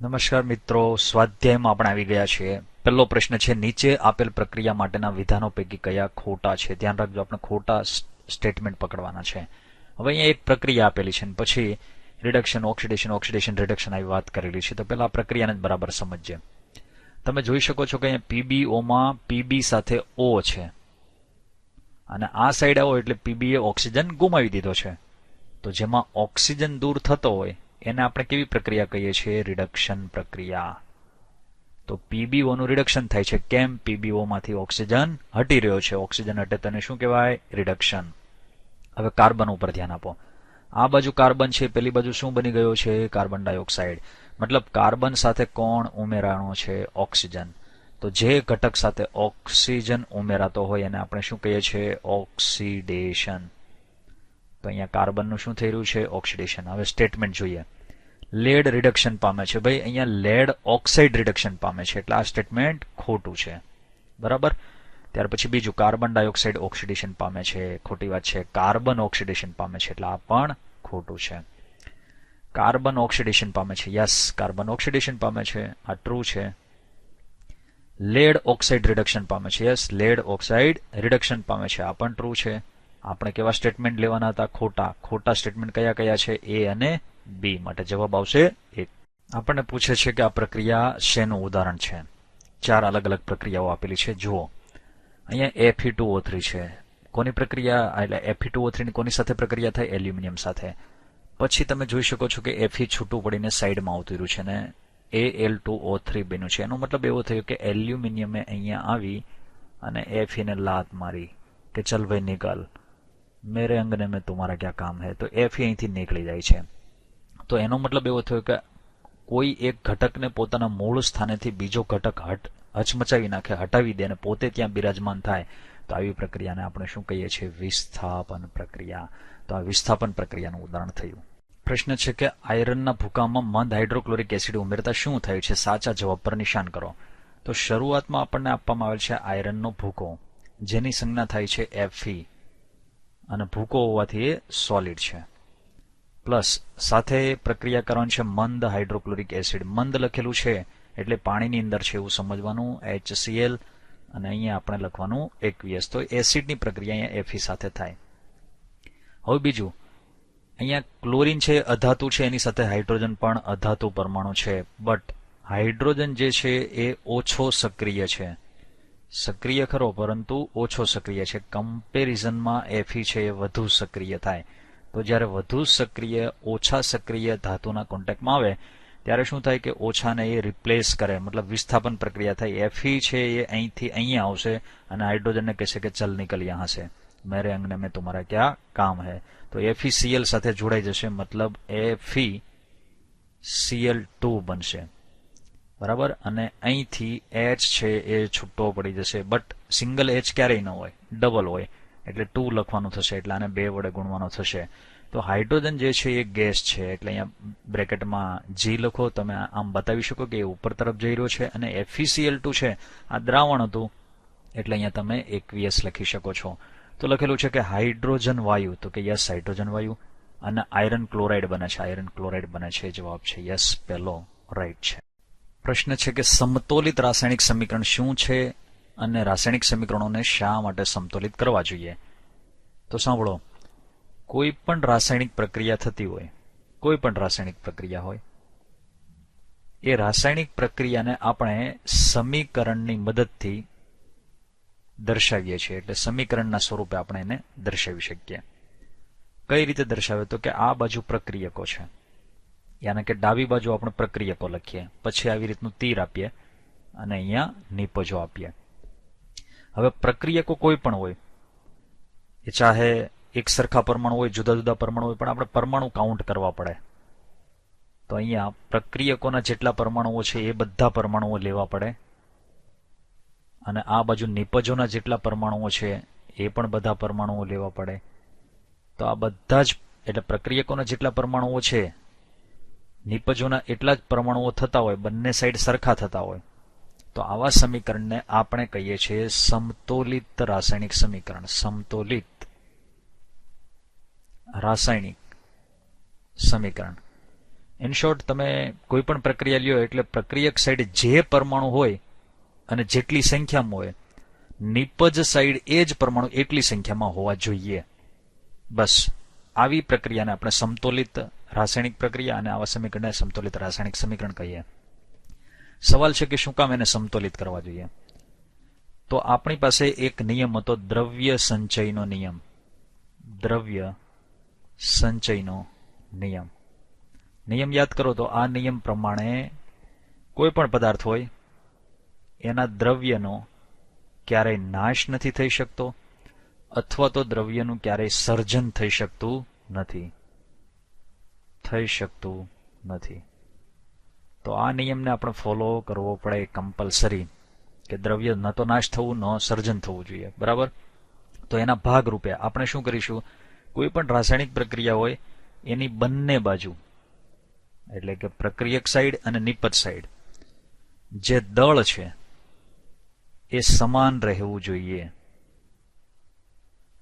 નમસ્કાર મિત્રો, સ્વાધ્યાયમાં આપણે આવી ગયા છીએ. પહેલો પ્રશ્ન છે, નીચે આપેલ પ્રક્રિયા માટેના વિધાનો પૈકી કયા ખોટા છે? ધ્યાન રાખજો, આપણે ખોટા સ્ટેટમેન્ટ પકડવાના છે. હવે અહીંયા એક પ્રક્રિયા આપેલી છે, પછી રિડક્શન, ઓક્સિડેશન, ઓક્સિડેશન, રિડક્શન આવી વાત કરેલી છે. તો પહેલા આ પ્રક્રિયાને જ બરાબર સમજીએ. તમે જોઈ શકો છો કે અહીંયા પીબીઓમાં પીબી સાથે ઓ છે, અને આ સાઈડ આવો એટલે પીબી એ ઓક્સિજન ગુમાવી દીધો છે. તો જેમાં ઓક્સિજન દૂર થતો હોય એને આપણે કેવી પ્રક્રિયા કહીએ છીએ? રિડક્શન પ્રક્રિયા. તો પીબીઓ નું રિડક્શન થાય છે. કેમ? પીબીઓ માંથી ઓક્સિજન હટી રહ્યો છે. ઓક્સિજન હટે તેને શું કહેવાય? રિડક્શન. હવે કાર્બન ઉપર ધ્યાન આપો. આ બાજુ કાર્બન છે, પેલી બાજુ શું બની ગયો છે? Carbon dioxide. મતલબ કાર્બન સાથે કોણ ઉમેરાણો છે? ઓક્સિજન. તો જે ઘટક સાથે ઓક્સિજન ઉમેરાતો હોય એને આપણે શું કહીએ છીએ? ઓક્સિડેશન. તો અહીંયા કાર્બનનું શું થઈ રહ્યું છે? ઓક્સિડેશન. હવે સ્ટેટમેન્ટ જોઈએ. લેડ રિડક્શન પામે છે. ભાઈ અહીંયા લેડ ઓક્સાઇડ રિડક્શન પામે છે, એટલે આ સ્ટેટમેન્ટ ખોટું છે. બરાબર. ત્યાર પછી બીજું, કાર્બન ડાયોક્સાઇડ ઓક્સિડેશન પામે છે. ખોટી વાત છે. કાર્બન ઓક્સિડેશન પામે છે, એટલે આ પણ ખોટું છે. કાર્બન ઓક્સિડેશન પામે છે. યસ, કાર્બન ઓક્સિડેશન પામે છે, આ ટ્રુ છે. લેડ ઓક્સાઇડ રિડક્શન પામે છે. યસ, લેડ ઓક્સાઇડ રિડક્શન પામે છે, આ પણ ટ્રુ છે. આપણે કેવા સ્ટેટમેન્ટ લેવાના હતા? ખોટા. ખોટા સ્ટેટમેન્ટ કયા કયા છે? એ અને બી. માટે જવાબ આવશે 1. આપણને પૂછે છે કે આ પ્રક્રિયા શેનું ઉદાહરણ છે? 4 અલગ અલગ પ્રક્રિયાઓ આપેલી છે. જુઓ, અહીંયા Fe2O3 છે. કોની પ્રક્રિયા? એટલે Fe2O3 ની કોની સાથે પ્રક્રિયા થાય? એલ્યુમિનિયમ સાથે. પછી તમે જોઈ શકો છો કે Fe છૂટું પડીને સાઈડમાં આવતું રહ્યું છે ને Al2O3 બન્યું છે. એનો મતલબ એવો થયો કે એલ્યુમિનિયમે અહીંયા આવી અને Fe ને લાત મારી કે ચલ ભાઈ નિકલ, મેરે અંગને મેં તુમ્હારા ક્યા કામ હૈ. તો Fe અહીંથી નીકળી જાય છે. તો એનો મતલબ એવો થયો કે કોઈ એક ઘટકને પોતાના મૂળ સ્થાનેથી બીજો ઘટક હચમચાવી નાખે, હટાવી દે અને પોતે ત્યાં બિરાજમાન થાય. તો આવી પ્રક્રિયાને આપણે શું કહીએ છીએ? વિસ્થાપન પ્રક્રિયા. તો આ વિસ્થાપન પ્રક્રિયાનું ઉદાહરણ થયું. પ્રશ્ન છે કે આયરનના ભૂકામાં મંદ હાઇડ્રોક્લોરિક એસિડ ઉમેરતા શું થયું છે? સાચા જવાબ પર નિશાન કરો. તો શરૂઆતમાં આપણને આપવામાં આવેલ છે આયરનનો ભૂકો, જેની સંજ્ઞા થાય છે Fe, અને ભૂકો હોવાથી એ સોલિડ છે. પ્લસ સાથે પ્રક્રિયા કરવાની છે મંદ હાઇડ્રોક્લોરિક એસિડ. મંદ લખેલું છે એટલે પાણીની અંદર છે એવું સમજવાનું, HCl, અને અહીંયા આપણે લખવાનું aqueous. તો એસિડની પ્રક્રિયા અહીંયા Fe સાથે થાય. હવે બીજું, અહીંયા ક્લોરીન છે, અધાતુ છે, એની સાથે હાઇડ્રોજન પણ અધાતુ પરમાણુ છે. બટ હાઇડ્રોજન જે છે એ ઓછો સક્રિય છે. સક્રિય ખરો, પરંતુ ઓછો સક્રિય છે. કમ્પેરિઝનમાં Fe છે એ વધુ સક્રિય થાય. તો જ્યારે વધુ સક્રિય ઓછા સક્રિય ધાતુના કોન્ટેક્ટમાં આવે ત્યારે શું થાય કે ઓછાને એ રિપ્લેસ કરે, મતલબ વિસ્થાપન પ્રક્રિયા થાય. Fe છે એ અહીંથી અહીંયા આવશે અને હાઇડ્રોજનને કહેશે કે ચલ નિકલ યહાં સે, મેરે અંગને મેં તુમ્હારા ક્યા કામ હૈ. તો FeCl સાથે જોડાઈ જશે, મતલબ FeCl2 બનશે. બરાબર. અને અહીંથી H છે એ છૂટો પડી જશે. બટ સિંગલ H ક્યારેય ન હોય, ડબલ હોય, એટલે 2 લખવાનું થશે, એટલે આને 2 વડે ગુણવાનો થશે. તો હાઇડ્રોજન જે છે એ ગેસ છે, એટલે અહીંયા બ્રેકેટમાં G લખો. તમે આમ બતાવી શકો કે એ ઉપર તરફ જઈ રહ્યો છે. અને FeCl2 છે આ દ્રાવણ હતું, એટલે અહીંયા તમે aqueous લખી શકો છો. તો લખેલું છે કે હાઇડ્રોજન વાયુ, તો કે યસ, હાઇડ્રોજન વાયુ, અને આયરન ક્લોરાઇડ બને છે. આયરન ક્લોરાઇડ બને છે. જવાબ છે યસ, પહેલો રાઈટ છે. પ્રશ્ન છે કે સમતોલિત રાસાયણિક સમીકરણ શું છે અને રાસાયણિક સમીકરણોને શા માટે સમતોલિત કરવા જોઈએ? તો સાંભળો, કોઈ પણ રાસાયણિક પ્રક્રિયા થતી હોય, કોઈ પણ રાસાયણિક પ્રક્રિયા હોય, એ રાસાયણિક પ્રક્રિયાને આપણે સમીકરણની મદદથી દર્શાવીએ છીએ. એટલે સમીકરણના સ્વરૂપે આપણે એને દર્શાવી શકીએ. કઈ રીતે દર્શાવે? તો કે આ બાજુ પ્રક્રિયકો છે, યાને કે ડાબી બાજુ આપણે પ્રક્રિયકો લખીએ, પછી આવી રીતનું તીર આપીએ અને અહીંયા નિપજો આપીએ. હવે પ્રક્રિયકો કોઈ પણ હોય, એ ચાહે એક સરખા પરમાણુ હોય, જુદા જુદા પરમાણુ હોય, પણ આપણે પરમાણુ કાઉન્ટ કરવા પડે. તો અહીંયા પ્રક્રિયકોના જેટલા પરમાણુઓ છે એ બધા પરમાણુઓ લેવા પડે, અને આ બાજુ નિપજોના જેટલા પરમાણુઓ છે એ પણ બધા પરમાણુઓ લેવા પડે. તો આ બધા જ, એટલે પ્રક્રિયકોના જેટલા પરમાણુઓ છે, નિપજોના એટલા જ પરમાણુઓ થતા હોય, બંને સાઈડ સરખા થતા હોય, તો આવા સમીકરણને આપણે કહીએ છીએ સમતોલિત રાસાયણિક સમીકરણ. સમતોલિત રાસાયણિક સમીકરણ. ઇન શોર્ટ, તમે કોઈ પણ પ્રક્રિયા લ્યો એટલે પ્રક્રિયક સાઈડ જે પરમાણુ હોય અને જેટલી સંખ્યામાં હોય, નિપજ સાઈડ એ જ પરમાણુ એટલી સંખ્યામાં હોવા જોઈએ. બસ આવી પ્રક્રિયાને આપણે સમતોલિત રાસાયણિક પ્રક્રિયા અને આવા સમીકરણને સમતોલિત રાસાયણિક સમીકરણ કહીએ. સવાલ છે કે શું કામ એને સમતોલિત કરવા જોઈએ? તો આપણી પાસે એક નિયમ હતો, દ્રવ્ય સંચયનો નિયમ. દ્રવ્ય સંચયનો નિયમ. નિયમ યાદ કરો તો આ નિયમ પ્રમાણે કોઈ પણ પદાર્થ હોય એના દ્રવ્યનો ક્યારેય નાશ નથી થઈ શકતો અથવા તો દ્રવ્યનું ક્યારેય સર્જન થઈ શકતું નથી. તો આ નિયમને આપણે ફોલો કરવો પડે કમ્પલસરી, કે દ્રવ્ય ન તો નાશ થવું, ન સર્જન થવું જોઈએ. બરાબર? તો એના ભાગ રૂપે આપણે શું કરીશું? કોઈ પણ રાસાયણિક પ્રક્રિયા હોય એની બંને બાજુ, એટલે કે પ્રક્રિયક સાઈડ અને નિપજ સાઈડ, જે દળ છે એ સમાન રહેવું જોઈએ.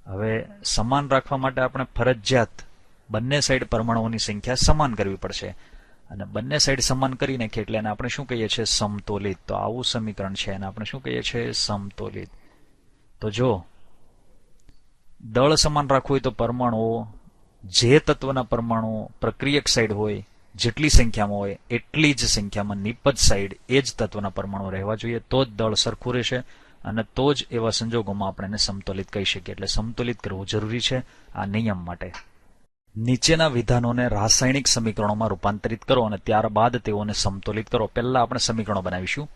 હવે સમાન રાખવા માટે આપણે ફરજિયાત બંને સાઈડ પરમાણુઓની સંખ્યા સમાન કરવી પડશે, અને બંને સાઈડ સમાન કરી નાખીએ એટલે એને આપણે શું કહીએ છીએ? સમતોલિત. તો આવું સમીકરણ છે, એને આપણે શું કહીએ છીએ? સમતોલિત. તો જો દળ સમાન રાખવું હોય તો પરમાણુઓ, જે તત્વના પરમાણુઓ પ્રક્રિયક સાઈડ હોય જેટલી સંખ્યામાં હોય એટલી જ સંખ્યામાં નિપજ સાઈડ એ જ તત્વના પરમાણુ રહેવા જોઈએ. તો જ દળ સરખું રહેશે અને તો જ એવા સંજોગોમાં આપણે એને સમતોલિત કહી શકીએ. એટલે સમતોલિત કરવું જરૂરી છે આ નિયમ માટે. નીચેના વિધાનોને રાસાયણિક સમીકરણોમાં રૂપાંતરિત કરો અને ત્યારબાદ તેઓને સમતોલિત કરો. પહેલા આપણે સમીકરણો બનાવીશું.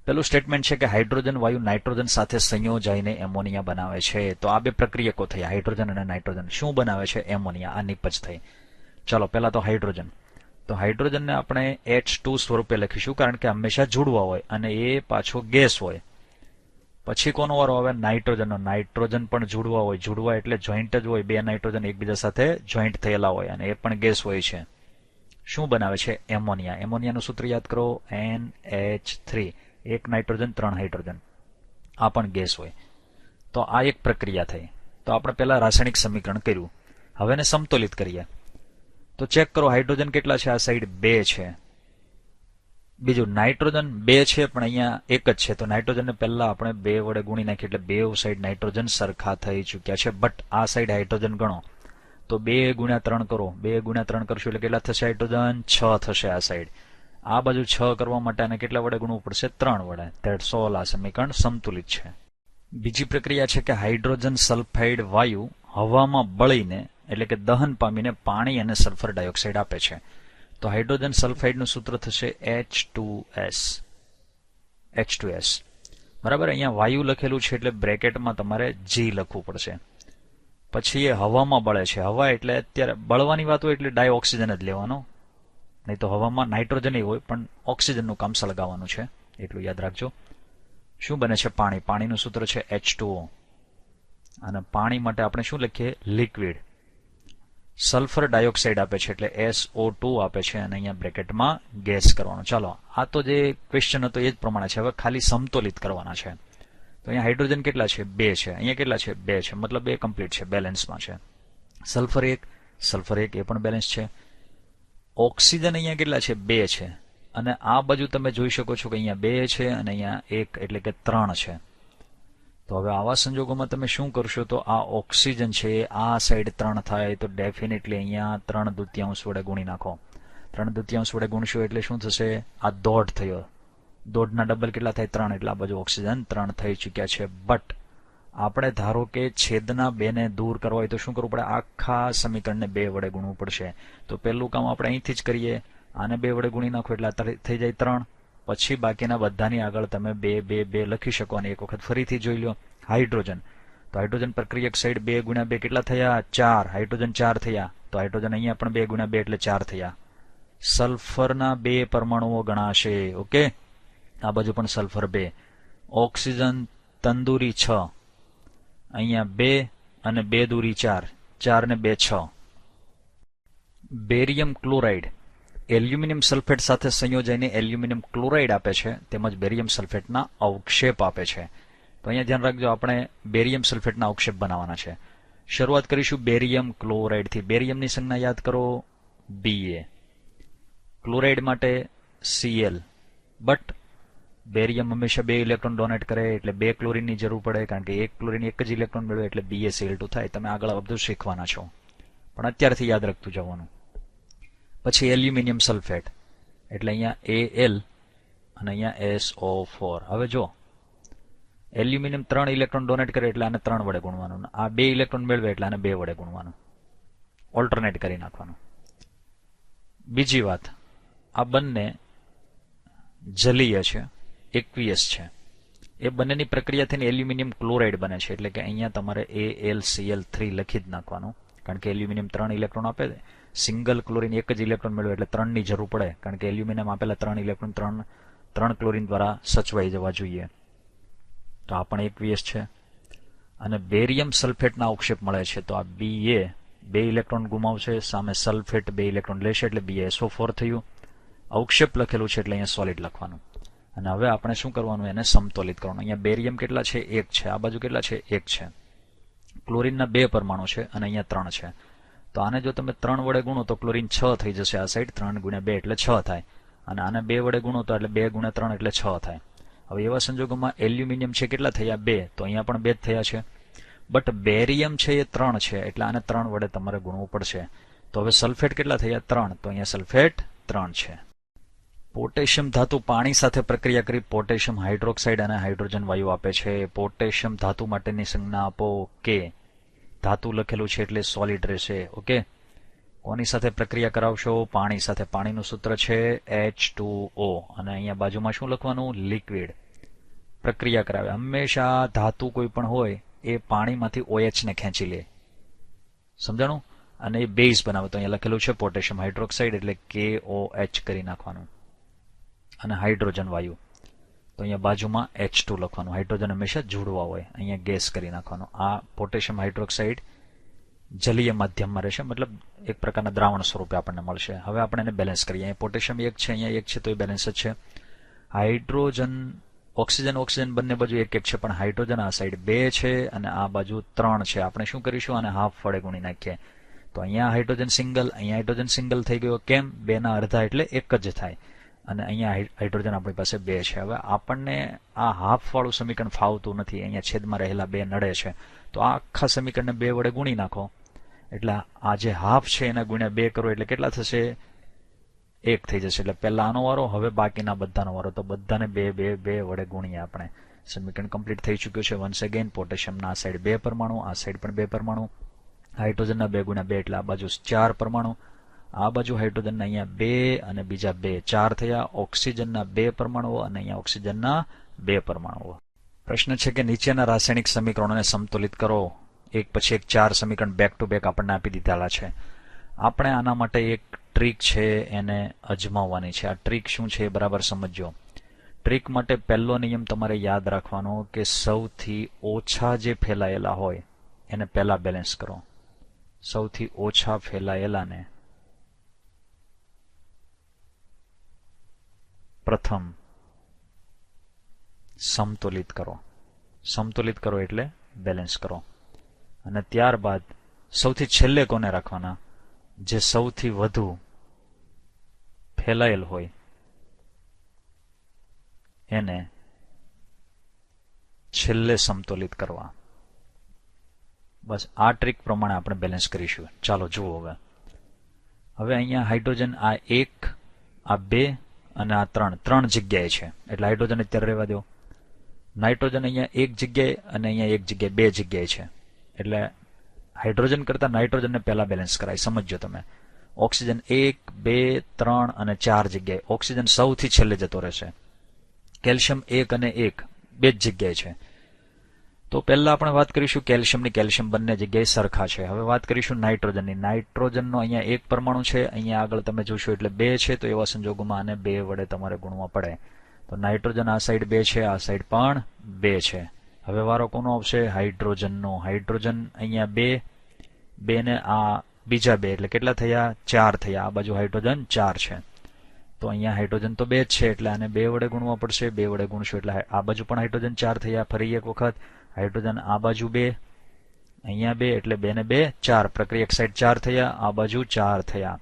પહેલું સ્ટેટમેન્ટ છે કે હાઇડ્રોજન વાયુ નાઇટ્રોજન સાથે સંયોજાઈને એમોનિયા બનાવે છે. તો આ બે પ્રક્રિયકો થઈ, હાઇડ્રોજન અને નાઇટ્રોજન. શું બનાવે છે? એમોનિયા. આ નિપજ થઈ. ચાલો પહેલા તો હાઇડ્રોજન. તો હાઇડ્રોજનને આપણે H2 સ્વરૂપે લખીશું, કારણ કે હંમેશા જોડવા હોય અને એ પાછો ગેસ હોય. પછી કોનો વારો આવે? નાઇટ્રોજનનો. નાઇટ્રોજન પણ જોડવા હોય. જોડવા એટલે જોઈન્ટ જ હોય, બે નાઇટ્રોજન એકબીજા સાથે જોઈન્ટ થયેલા હોય અને એ પણ ગેસ હોય છે. શું બનાવે છે? એમોનિયા. એમોનિયાનું સૂત્ર યાદ કરો, NH3. એક નાઇટ્રોજન, ત્રણ હાઇડ્રોજન. આ પણ ગેસ હોય. તો આ એક પ્રક્રિયા થઈ. તો આપણે પહેલા રાસાયણિક સમીકરણ કર્યું. હવે એને સમતોલિત કરીએ. તો ચેક કરો, હાઇડ્રોજન કેટલા છે? આ સાઈડ 2 છે. બીજું નાઇટ્રોજન 2 છે, પણ અહીંયા એક જ છે. તો નાઇટ્રોજનને પહેલા આપણે 2 વડે ગુણી નાખીએ એટલે બે સાઈડ નાઇટ્રોજન સરખા થઈ ચૂક્યા છે. બટ આ સાઈડ હાઇડ્રોજન ગણો તો 2 ગુણ્યા 3 કરો. 2 ગુણ્યા 3 કરશું એટલે કેટલા થશે? હાઇડ્રોજન 6 થશે આ સાઈડ. આ બાજુ 6 કરવા માટે આને કેટલા વડે ગુણવું પડશે? 3 વડે. That's all. આ સમીકરણ સમતુલિત છે. બીજી પ્રક્રિયા છે કે હાઇડ્રોજન સલ્ફાઇડ વાયુ હવામાં બળીને, એટલે કે દહન પામીને પાણી અને સલ્ફર ડાયોક્સાઇડ આપે છે. તો હાઇડ્રોજન સલ્ફાઇડનું સૂત્ર થશે H2S. બરાબર? અહીંયા વાયુ લખેલું છે એટલે બ્રેકેટમાં તમારે G લખવું પડશે. પછી એ હવામાં બળે છે. હવા એટલે અત્યારે બળવાની વાત હોય એટલે ડાયોક્સિજન જ લેવાનો, નહીં તો હવામાં નાઇટ્રોજન હોય પણ ઓક્સિજનનું કામ સળગાવવાનું છે, એટલું યાદ રાખજો. શું બને છે? પાણી. પાણીનું સૂત્ર છે H2O. અને પાણી માટે આપણે શું લખીએ? લિક્વિડ. સલ્ફર ડાયોક્સાઇડ આપે છે એટલે SO2 આપે છે અને અહીંયા બ્રેકેટમાં ગેસ કરવાનો. ચાલો, આ તો જે ક્વેશ્ચન હતો એ જ પ્રમાણે છે. હવે ખાલી સમતોલિત કરવાના છે. તો અહીંયા હાઇડ્રોજન કેટલા છે? 2 છે. અહીંયા કેટલા છે? 2 છે. મતલબ એ કમ્પ્લીટ છે, બેલેન્સમાં છે. સલ્ફર 1 એ પણ બેલેન્સ છે. ઓક્સિજન અહીંયા કેટલા છે? 2 છે. અને આ બાજુ તમે જોઈ શકો છો કે અહીંયા 2 છે અને અહીંયા 1 એટલે કે 3 છે. તો હવે આવા સંજોગોમાં તમે શું કરશો? તો આ ઓક્સિજન છે આ સાઈડ 3 થાય તો ડેફિનેટલી અહીંયા 3/2 વડે ગુણી નાખો. 3/2 વડે ગુણશો એટલે શું થશે? આ દોઢ થયો. દોઢના ડબલ કેટલા થાય? 3. એટલે આ બાજુ ઓક્સિજન 3 થઈ ચૂક્યા છે. બટ આપણે ધારો કે છેદના 2 ને દૂર કરવા હોય તો શું કરવું પડે? આખા સમીકરણને 2 વડે ગુણવું પડશે. તો પહેલું કામ આપણે અહીંથી જ કરીએ. આને 2 વડે ગુણી નાખો એટલે થઈ જાય 3. પછી બાકીના બધાની આગળ તમે 2 2 2 લખી શકો અને એક વખત ફરીથી જોઈ લો. હાઇડ્રોજન. તો હાઇડ્રોજન પ્રક્રિયક સાઈડ 2 ગુણ્યા 2 કેટલા થયા? 4. હાઇડ્રોજન 4 થયા. તો હાઇડ્રોજન અહીંયા પણ 2 ગુણ્યા 2 એટલે 4 થયા. સલ્ફરના 2 પરમાણુઓ ગણાશે. ઓકે, આ બાજુ પણ સલ્ફર 2. ઓક્સિજન તંદુરી 6. અહીંયા 2 અને 2 દૂરી 4. 4 ને 2 6. બેરિયમ ક્લોરાઇડ એલ્યુમિનિયમ સલ્ફેટ સાથે સંયોજાઈને એલ્યુમિનિયમ ક્લોરાઇડ આપે છે, તેમજ બેરિયમ સલ્ફેટના અવક્ષેપ આપે છે. તો અહીંયા ધ્યાન રાખજો, આપણે બેરિયમ સલ્ફેટના અવક્ષેપ બનાવવાના છે. શરૂઆત કરીશું બેરિયમ ક્લોરાઇડથી. બેરિયમની સંજ્ઞા યાદ કરો, Ba. ક્લોરાઇડ માટે Cl, બટ બેરિયમ હંમેશા 2 ઇલેક્ટ્રોન ડોનેટ કરે એટલે 2 ક્લોરીનની જરૂર પડે, કારણ કે એક ક્લોરીન એક જ ઇલેક્ટ્રોન મેળવે એટલે BaCl2 થાય. તમે આગળ બધું શીખવાના છો, પણ અત્યારથી યાદ રાખતું જવાનું. પછી એલ્યુમિનિયમ સલ્ફેટ, એટલે અહીંયા Al અને અહીંયા SO4. હવે જો એલ્યુમિનિયમ 3 ઇલેક્ટ્રોન ડોનેટ કરે એટલે આને 3 વડે ગુણવાનું, આ 2 ઇલેક્ટ્રોન મેળવે એટલે આને 2 વડે ગુણવાનું, ઓલ્ટરનેટ કરી નાખવાનું. બીજી વાત, આ બંને જલીય છે, એક્વિયસ છે. એ બંનેની પ્રક્રિયાથી એલ્યુમિનિયમ ક્લોરાઇડ બને છે, એટલે કે અહીંયા તમારે AlCl3 લખી જ નાખવાનું, કારણ કે એલ્યુમિનિયમ 3 ઇલેક્ટ્રોન આપે, સિંગલ ક્લોરીન એક જ ઇલેક્ટ્રોન મેળવે એટલે 3 ની જરૂર પડે, કારણ કે એલ્યુમિનિયમ આપેલા 3 ઇલેક્ટ્રોન 3 ક્લોરીન દ્વારા સચવાઈ જવા જોઈએ. તો આ પણ એક્વિયસ છે. અને બેરિયમ સલ્ફેટના અવક્ષેપ મળે છે, તો આ Ba 2 ઇલેક્ટ્રોન ગુમાવશે, સામે સલ્ફેટ 2 ઇલેક્ટ્રોન લેશે એટલે BaSO4 થયું. અવક્ષેપ લખેલું છે એટલે અહીંયા સોલિડ લખવાનું. અને હવે આપણે શું કરવાનું, એને સમતોલિત કરવાનું. અહીંયા બેરિયમ કેટલા છે? 1 છે. આ બાજુ કેટલા છે? 1 છે. ક્લોરીનના 2 પરમાણુ છે અને અહીંયા 3 છે. તો આને જો તમે 3 વડે ગુણો તો ક્લોરીન 6 થઈ જશે આ સાઈડ. 3 × 2 એટલે 6 થાય. અને આને 2 વડે ગુણો તો એટલે 2 × 3 એટલે 6 થાય. હવે એવા સંજોગોમાં એલ્યુમિનિયમ છે કેટલા થયા? 2. તો અહીંયા પણ 2 જ થયા છે. બટ બેરિયમ છે એ 3 છે, એટલે આને 3 વડે તમારે ગુણવું પડશે. તો હવે સલ્ફેટ કેટલા થયા? 3. તો અહીંયા સલ્ફેટ 3 છે. પોટેશિયમ ધાતુ પાણી સાથે પ્રક્રિયા કરી પોટેશિયમ હાઇડ્રોક્સાઇડ અને હાઇડ્રોજન વાયુ આપે છે. પોટેશિયમ ધાતુ માટેની સંજ્ઞા આપો કે ધાતુ લખેલું છે એટલે સોલિડ રહેશે. ઓકે, કોની સાથે પ્રક્રિયા કરાવશો? પાણી સાથે. પાણીનું સૂત્ર છે H2O અને અહીંયા બાજુમાં શું લખવાનું? લિક્વિડ. પ્રક્રિયા કરાવે. હંમેશા ધાતુ કોઈ પણ હોય એ પાણીમાંથી OH ને ખેંચી લે, સમજાણું? અને એ બેઝ બનાવે. તો અહીંયા લખેલું છે પોટેશિયમ હાઇડ્રોક્સાઇડ એટલે KOH કરી નાખવાનું. અને હાઇડ્રોજન વાયુ, તો અહીંયા બાજુમાં H2 લખવાનું. હાઇડ્રોજન હંમેશા જોડવા હોય, અહીંયા ગેસ કરી નાખવાનું. આ પોટેશિયમ હાઇડ્રોક્સાઇડ જલીય માધ્યમમાં રહેશે, મતલબ એક પ્રકારના દ્રાવણ સ્વરૂપે આપણને મળશે. હવે આપણે એને બેલેન્સ કરીએ. અહીંયા પોટેશિયમ 1 છે, અહીંયા 1 છે, તો એ બેલેન્સ જ છે. હાઇડ્રોજન ઓક્સિજન બંને બાજુ 1 છે, પણ હાઇડ્રોજન આ સાઈડ 2 છે અને આ બાજુ 3 છે. આપણે શું કરીશું? આને હાફ વડે ગુણી નાખીએ. તો અહીંયા હાઇડ્રોજન સિંગલ, અહીંયા હાઇડ્રોજન સિંગલ થઈ ગયો. કેમ? 2 ના અડધા એટલે 1 જ થાય. અને અહીંયા હાઇડ્રોજન આપણી પાસે 2 છે. હવે આપણને આ હાફ વાળું સમીકરણ ફાવતું નથી, અહીંયા છેદમાં રહેલા 2 નડે છે. તો આ આખા સમીકરણને 2 વડે ગુણી નાખો, એટલે આ જે હાફ છે એના ગુણ્યા 2 કરો એટલે કેટલા થશે? 1 થઈ જશે. એટલે પહેલા આનો વારો, હવે બાકીના બધાનો વારો. તો બધાને 2 વડે ગુણીએ આપણે. સમીકરણ કમ્પ્લીટ થઈ ચૂક્યું છે. વન્સ અગેન પોટેશિયમના આ સાઈડ 2 પરમાણુ, આ સાઈડ પણ 2 પરમાણુ. હાઇડ્રોજનના 2 × 2 એટલે આ બાજુ 4 પરમાણુ. આ બાજુ હાઇડ્રોજનના અહીંયા 2 અને બીજા 2, 4 થયા. ઓક્સિજનના 2 પરમાણુઓ અને અહીંયા ઓક્સિજનના 2 પરમાણુઓ. પ્રશ્ન છે કે નીચેના રાસાયણિક સમીકરણોને સમતોલિત કરો. એક પછી એક 4 સમીકરણ બેક ટુ બેક આપણને આપી દીધેલા છે. આપણે આના માટે એક ટ્રીક છે એને અજમાવવાની છે. આ ટ્રીક શું છે એ બરાબર સમજજો. ટ્રીક માટે પહેલો નિયમ તમારે યાદ રાખવાનો કે સૌથી ઓછા જે ફેલાયેલા હોય એને પહેલા બેલેન્સ કરો. સૌથી ઓછા ફેલાયેલાને પ્રથમ સમતોલિત કરો. સમતોલિત કરો એટલે બેલેન્સ કરો. અને ત્યારબાદ સૌથી છેલ્લે કોને રાખવાના? જે સૌથી વધુ ફેલાયેલ હોય એને છેલ્લે સમતોલિત કરવા. બસ આ ટ્રીક પ્રમાણે આપણે બેલેન્સ કરીશું. ચાલો જુઓ. હવે અહીંયા હાઇડ્રોજન આ 1, આ 2 અને આ 3 જગ્યાએ છે, એટલે હાઇડ્રોજન અત્યારે રહેવા દો. નાઇટ્રોજન અહીંયા 1 જગ્યાએ અને અહીંયા 1 જગ્યાએ, 2 જગ્યાએ છે, એટલે હાઇડ્રોજન કરતા નાઇટ્રોજનને પહેલા બેલેન્સ કરાય. સમજો તમે. ઓક્સિજન 1, 2, 3 અને 4 જગ્યાએ. ઓક્સિજન સૌથી છેલ્લે જતો રહેશે. કેલ્શિયમ 1 અને 1 2 જ જગ્યાએ છે. તો પહેલા આપણે વાત કરીશું કેલ્શિયમની. કેલ્શિયમ બંને જગ્યાએ સરખા છે. હવે વાત કરીશું નાઇટ્રોજનની. નાઇટ્રોજનનો અહીંયા 1 પરમાણુ છે, અહીંયા આગળ તમે જોશો એટલે 2 છે. તો એવા સંજોગોમાં આને 2 વડે તમારે ગુણવા પડે. તો નાઇટ્રોજન આ સાઈડ 2 છે, આ સાઈડ પણ 2 છે. હવે વારો કોનો આવશે? હાઇડ્રોજનનો. હાઇડ્રોજન અહીંયા 2 ને આ બીજા 2 એટલે કેટલા થયા? 4 થયા. આ બાજુ હાઇડ્રોજન 4 છે. તો અહીંયા હાઇડ્રોજન તો 2 જ છે, એટલે આને 2 વડે ગુણવા પડશે. 2 વડે ગુણશો એટલે આ બાજુ પણ હાઇડ્રોજન 4 થયા. ફરી એક વખત હાઇડ્રોજન આ બાજુ 2, અહીંયા 2 એટલે 2 ને 2 4. પ્રક્રિયક સાઈડ 4 થયા, આ બાજુ 4 થયા.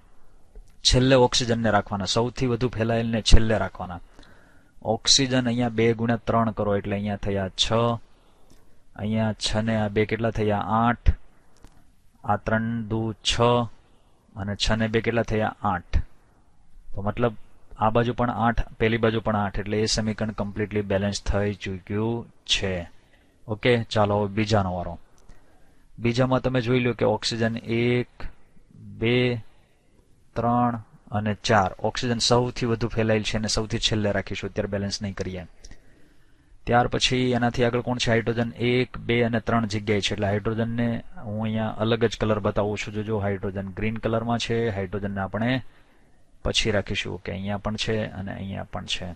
છેલ્લે ઓક્સિજનને રાખવાના, સૌથી વધુ ફેલાયેલને છેલ્લે રાખવાના. ઓક્સિજન અહીંયા 2 ગુણ્યા 3 કરો એટલે અહીંયા થયા 6, અહીંયા 6 ને આ 2 કેટલા થયા 8, આ 3 દુ 6 અને 6 ને 2 કેટલા થયા 8. તો મતલબ આ બાજુ પણ 8, પેલી બાજુ પણ 8, એટલે એ સમીકરણ કમ્પ્લીટલી બેલેન્સ થઈ ચૂક્યું છે. ઓકે, ચાલો હવે બીજાનો વારો. બીજામાં તમે જોઈ લો કે ઓક્સિજન 1, 2, 3 અને 4. ઓક્સિજન સૌથી વધુ ફેલાયેલ છે અને સૌથી છેલ્લે રાખીશું, અત્યારે બેલેન્સ નહીં કરીએ. ત્યાર પછી એનાથી આગળ કોણ છે? હાઇડ્રોજન 1, 2 અને 3 જગ્યાએ છે, એટલે હાઇડ્રોજનને હું અહીંયા અલગ જ કલર બતાવું છું. જો હાઇડ્રોજન ગ્રીન કલરમાં છે, હાઇડ્રોજનને આપણે પછી રાખીશું કે અહીંયા પણ છે અને અહીંયા પણ છે.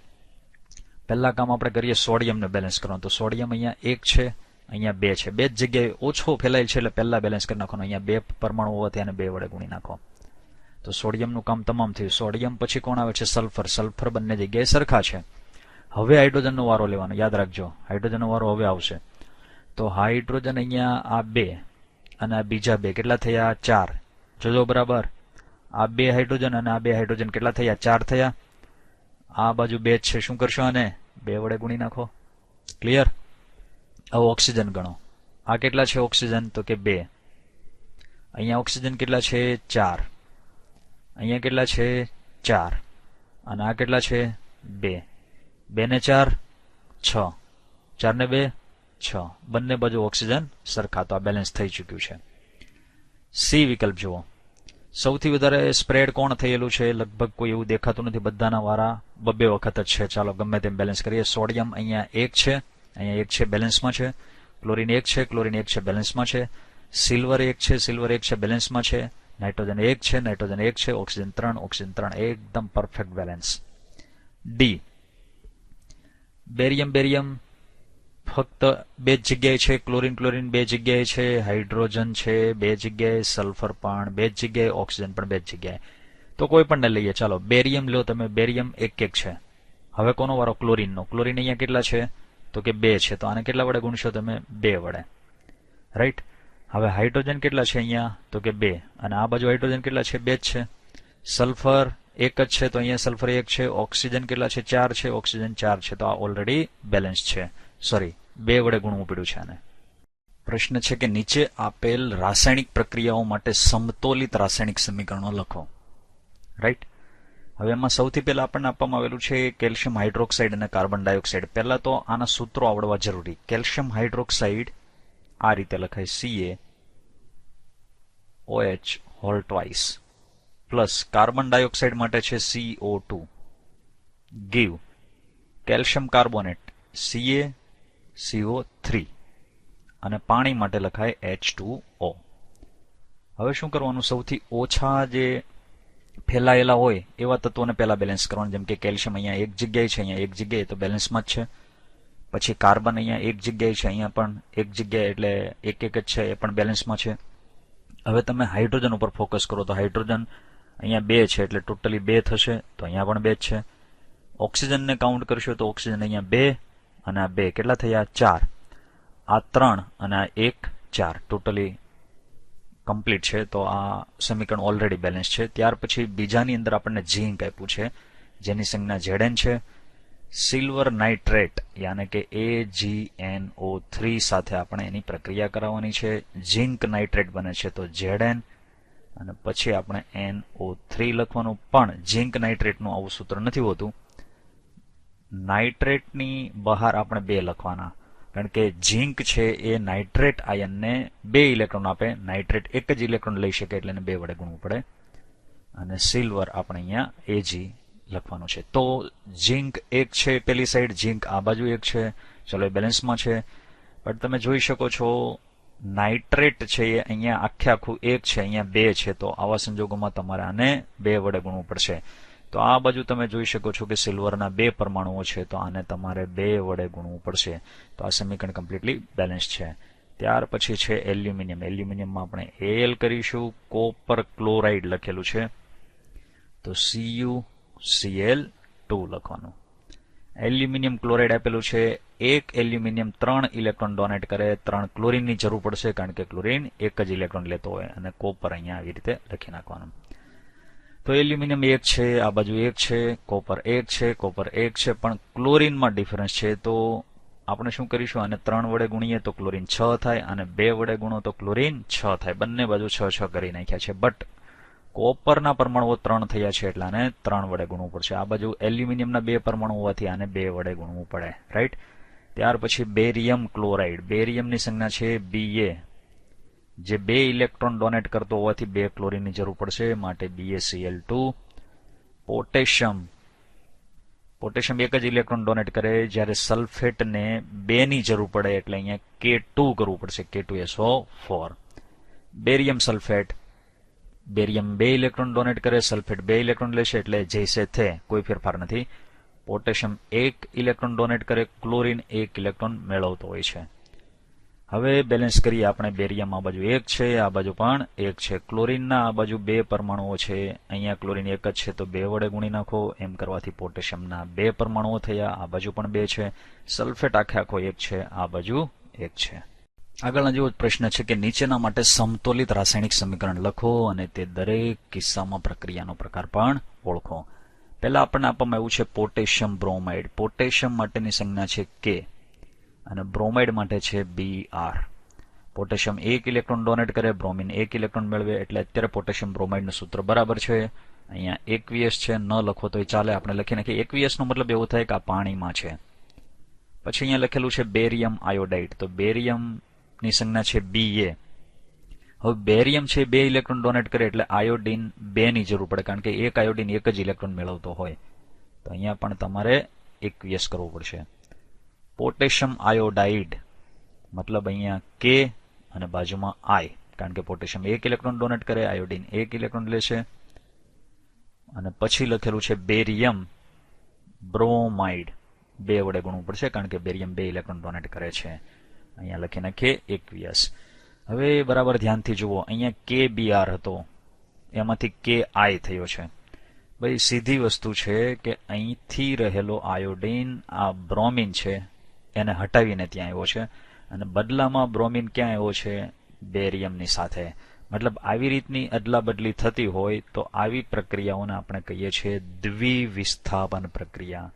પહેલા કામ આપણે કરીએ સોડિયમને બેલેન્સ કરવાનું. તો સોડિયમ અહીંયા 1 છે, અહીંયા 2 છે, 2 જ જગ્યાએ ઓછો ફેલાયેલ છે, એટલે પહેલા બેલેન્સ કરી નાખવાનું. અહીંયા 2 પરમાણુ હોવાથી આને 2 વડે ગુણી નાખો. તો સોડિયમનું કામ તમામ થયું. સોડિયમ પછી કોણ આવે છે? સલ્ફર. સલ્ફર બંને જગ્યાએ સરખા છે. હવે હાઇડ્રોજનનો વારો લેવાનો, યાદ રાખજો, હાઇડ્રોજનનો વારો હવે આવશે. તો હાઇડ્રોજન અહીંયા આ 2 અને આ બીજા 2 કેટલા થયા? 4. જોજો બરાબર, આ 2 હાઇડ્રોજન અને આ 2 હાઇડ્રોજન કેટલા થયા? 4 થયા. આ બાજુ 2 છે, શું કરશો? આને 2 વડે ગુણી નાખો. ક્લિયર? હવે ઓક્સિજન ગણો. આ કેટલા છે ઓક્સિજન? તો કે 2. અહીંયા ઓક્સિજન કેટલા છે? 4. અહીંયા કેટલા છે? 4. અને આ કેટલા છે? 2. 2 ને 4 6, 4 ને 2 6. બંને બાજુ ઓક્સિજન સરખા. તો આ બેલેન્સ થઈ ચૂક્યું છે. સી વિકલ્પ જુઓ. સૌથી વધારે સ્પ્રેડ કોણ થયેલું છે? લગભગ કોઈ એવું દેખાતું નથી, બધાના વારા 2 વખત જ છે. ચાલો ગમે તેમ બેલેન્સ કરીએ. સોડિયમ અહીંયા 1 છે, અહીંયા 1 છે, બેલેન્સમાં છે. ક્લોરીન 1 છે, ક્લોરીન 1 છે, બેલેન્સમાં છે. સિલ્વર 1 છે, સિલ્વર 1 છે, બેલેન્સમાં છે. નાઇટ્રોજન 1 છે, નાઇટ્રોજન 1 છે. ઓક્સિજન 3, ઓક્સિજન 3, એકદમ perfect balance. D barium. Barium ફક્ત 2 જ જગ્યાએ છે. ક્લોરીન ક્લોરીન 2 જગ્યાએ છે. હાઇડ્રોજન છે 2 જગ્યાએ. સલ્ફર પણ 2 જગ્યાએ. ઓક્સિજન પણ 2 જગ્યાએ. તો કોઈ પણ ને લઈએ. ચાલો બેરિયમ લો તમે. બેરિયમ 1 છે. હવે કોનો વારો? ક્લોરીનનો. ક્લોરીન અહીંયા કેટલા છે? તો કે 2 છે. તો આને કેટલા વડે ગુણશો તમે? 2 વડે. રાઈટ. હવે હાઇડ્રોજન કેટલા છે અહીંયા? તો કે 2. અને આ બાજુ હાઇડ્રોજન કેટલા છે? 2 જ છે. સલ્ફર 1 જ છે, તો અહીંયા સલ્ફર 1 છે. ઓક્સિજન કેટલા છે? 4 છે. ઓક્સિજન 4 છે. તો આ ઓલરેડી બેલેન્સ છે. સોરી, 2 વડે ગુણવું પડ્યું છે આને. પ્રશ્ન છે કે નીચે આપેલ રાસાયણિક પ્રક્રિયાઓ માટે સમતોલિત રાસાયણિક સમીકરણો લખો. રાઈટ. હવે એમાં સૌથી પહેલા આપણને આપવામાં આવેલું છે કેલ્શિયમ હાઇડ્રોક્સાઇડ અને કાર્બન ડાયોક્સાઇડ. પહેલા તો આના સૂત્રો આવડવા જરૂરી. કેલ્શિયમ હાઇડ્રોક્સાઇડ આ રીતે લખાય, CaOH whole twice, plus carbon dioxide માટે છે CO2, give calcium carbonate CaCO3 અને પાણી માટે લખાય H2O. હવે શું કરવાનું? સૌથી ઓછા જે ફેલાયેલા હોય એવા તત્વોને પહેલા બેલેન્સ કરવાનું. જેમ કે કેલ્શિયમ અહીંયા 1 જગ્યાએ છે, અહીંયા 1 જગ્યાએ, તો બેલેન્સમાં જ છે. પછી કાર્બન અહીંયા 1 જગ્યાએ છે, અહીંયા પણ 1 જગ્યાએ, એટલે 1 જ છે, એ પણ બેલેન્સમાં છે. હવે તમે હાઇડ્રોજન ઉપર ફોકસ કરો તો હાઇડ્રોજન અહીંયા 2 છે, એટલે ટોટલી 2 થશે. તો અહીંયા પણ 2 જ છે. ઓક્સિજનને કાઉન્ટ કરશો તો ઓક્સિજન અહીંયા 2 અને આ 2 કેટલા થયા? 4. આ 3 અને આ 1 4, ટોટલી કમ્પ્લીટ છે. તો આ સમીકરણ ઓલરેડી બેલેન્સ છે. ત્યાર પછી બીજાની અંદર આપણને ઝીંક આપ્યું છે, જેની સંજ્ઞા Zn છે. સિલ્વર નાઇટ્રેટ યાને કે AgNO3 સાથે આપણે એની પ્રક્રિયા કરાવવાની છે. ઝીંક નાઇટ્રેટ બને છે તો Zn, અને પછી આપણે NO3 લખવાનું. પણ ઝીંક નાઇટ્રેટનું આવું સૂત્ર નથી હોતું. નાઇટ્રેટની બહાર આપણે 2 લખવાના, કારણ કે ઝીંક છે એ નાઇટ્રેટ આયનને 2 ઇલેક્ટ્રોન આપે. નાઇટ્રેટ 1 જ ઇલેક્ટ્રોન લઈ શકે, એટલે એને 2 વડે ગુણવું પડે. અને સિલ્વર આપણે અહીંયા Ag લખવાનું છે. તો ઝીંક 1 છે પેલી સાઈડ, ઝીંક આ બાજુ 1 છે. ચલો એ બેલેન્સમાં છે. પણ તમે જોઈ શકો છો નાઇટ્રેટ છે એ અહીંયા આખે આખું 1 છે, અહીંયા 2 છે. તો આવા સંજોગોમાં તમારે આને 2 વડે ગુણવું પડશે. તો આ બાજુ તમે જોઈ શકો છો કે સિલ્વરના 2 પરમાણુઓ છે, તો આને તમારે 2 વડે ગુણવું પડશે. તો આ સમીકરણ કમ્પ્લીટલી બેલેન્સ છે. ત્યાર પછી છે એલ્યુમિનિયમ. એલ્યુમિનિયમમાં આપણે Al કરીશું. કોપર ક્લોરાઇડ લખેલું છે, તો CuCl2 લખવાનું. એલ્યુમિનિયમ ક્લોરાઇડ આપેલું છે. 1 એલ્યુમિનિયમ 3 ઇલેક્ટ્રોન ડોનેટ કરે. 3 ક્લોરીનની જરૂર પડશે, કારણ કે ક્લોરીન 1 જ ઇલેક્ટ્રોન લેતો હોય. અને કોપર અહીંયા આવી રીતે લખી નાખવાનું. તો એલ્યુમિનિયમ 1 છે, આ બાજુ 1 છે, કોપર 1 છે, કોપર 1 છે, પણ ક્લોરીનમાં ડિફરન્સ છે. તો આપણે શું કરીશું, આને 3 વડે ગુણીએ તો ક્લોરીન 6 થાય, અને 2 વડે ગુણો તો ક્લોરીન 6 થાય. બંને બાજુ 6 6 કરી નાખ્યા છે. બટ કોપરના પરમાણુઓ 3 થયા છે એટલે આને 3 વડે ગુણવું પડશે. આ બાજુ એલ્યુમિનિયમના 2 પરમાણુ હોવાથી આને 2 વડે ગુણવું પડે. રાઈટ. ત્યાર પછી બેરિયમ ક્લોરાઇડ. બેરિયમની સંજ્ઞા છે Ba, જે 2 ઇલેક્ટ્રોન ડોનેટ કરતો હોવાથી 2 ક્લોરીનની જરૂર પડશે, માટે BaCl2. પોટેશિયમ. પોટેશિયમ 1 જ ઇલેક્ટ્રોન ડોનેટ કરે, જ્યારે સલ્ફેટને 2 ની જરૂર પડે એટલે અહીંયા K2 કરવું પડશે, K2SO4. Barium sulphate. Barium 2 electron donate કરે, સલ્ફેટ 2 ઇલેક્ટ્રોન લેશે એટલે જૈસે થે, કોઈ ફેરફાર નથી. પોટેશિયમ 1 ઇલેક્ટ્રોન ડોનેટ કરે, ક્લોરીન 1 ઇલેક્ટ્રોન મેળવતો હોય છે. હવે બેલેન્સ કરીએ આપણે. બેરિયમ આ બાજુ 1 છે, આ બાજુ પણ 1 છે. ક્લોરીનના આ બાજુ 2 પરમાણુઓ છે, અહીંયા ક્લોરીન 1 જ છે તો 2 વડે ગુણી નાખો. એમ કરવાથી પોટેશિયમના 2 પરમાણુઓ થયા, આ બાજુ પણ 2 છે. સલ્ફેટ આખે આખો 1 છે, આ બાજુ 1 છે. આગળના જેવો પ્રશ્ન છે કે નીચેના માટે સમતોલિત રાસાયણિક સમીકરણ લખો અને તે દરેક કિસ્સામાં પ્રક્રિયાનો પ્રકાર પણ ઓળખો. પહેલા આપણને આપવામાં આવ્યું છે પોટેશિયમ બ્રોમાઇડ. પોટેશિયમ માટેની સંજ્ઞા છે K અને બ્રોમાઇડ માટે છે Br. પોટેશિયમ 1 ઇલેક્ટ્રોન ડોનેટ કરે, બ્રોમિન 1 ઇલેક્ટ્રોન મેળવે, એટલે અત્યારે પોટેશિયમ બ્રોમાઇડનું સૂત્ર બરાબર છે. અહીંયા એકવીએસ છે, ન લખો તોય ચાલે, આપણે લખી નાખીએ. એકવીએસનો મતલબ એવો થાય કે આ પાણીમાં છે. પછી અહીંયા લખેલું છે બેરિયમ આયોડાઇડ. તો બેરિયમની સંજ્ઞા છે Ba. હવે બેરિયમ છે 2 ઇલેક્ટ્રોન ડોનેટ કરે એટલે આયોડિન 2 ની જરૂર પડે, કારણ કે એક આયોડિન 1 જ ઇલેક્ટ્રોન મેળવતો હોય. તો અહીંયા પણ તમારે એકવીએસ કરવું પડશે. પોટેશિયમ આયોડાઇડ મતલબ અહીંયા K અને બાજુમાં I, કારણ કે પોટેશિયમ 1 ઇલેક્ટ્રોન ડોનેટ કરે, આયોડિન 1 ઇલેક્ટ્રોન લેશે. અને પછી લખેલું છે બેરિયમ બ્રોમાઇડ. 2 વડે ગુણવું પડશે, કારણ કે બેરિયમ 2 ઇલેક્ટ્રોન ડોનેટ કરે છે. અહીંયા લખી નાખીએ 21. હવે બરાબર ધ્યાનથી જુઓ, અહીંયા KBr હતો, એમાંથી KI થયો છે. ભાઈ સીધી વસ્તુ છે કે અહીંથી રહેલો આયોડિન આ બ્રોમિન છે એને હટાવીને ત્યાં આવ્યો છે, અને બદલામાં બ્રોમિન ક્યાં આવ્યો છે, બેરિયમની સાથે. મતલબ આવી રીતની અદલા બદલી થતી હોય તો આવી પ્રક્રિયાઓને આપણે કહીએ છીએ દ્વિવિસ્થાપન પ્રક્રિયા.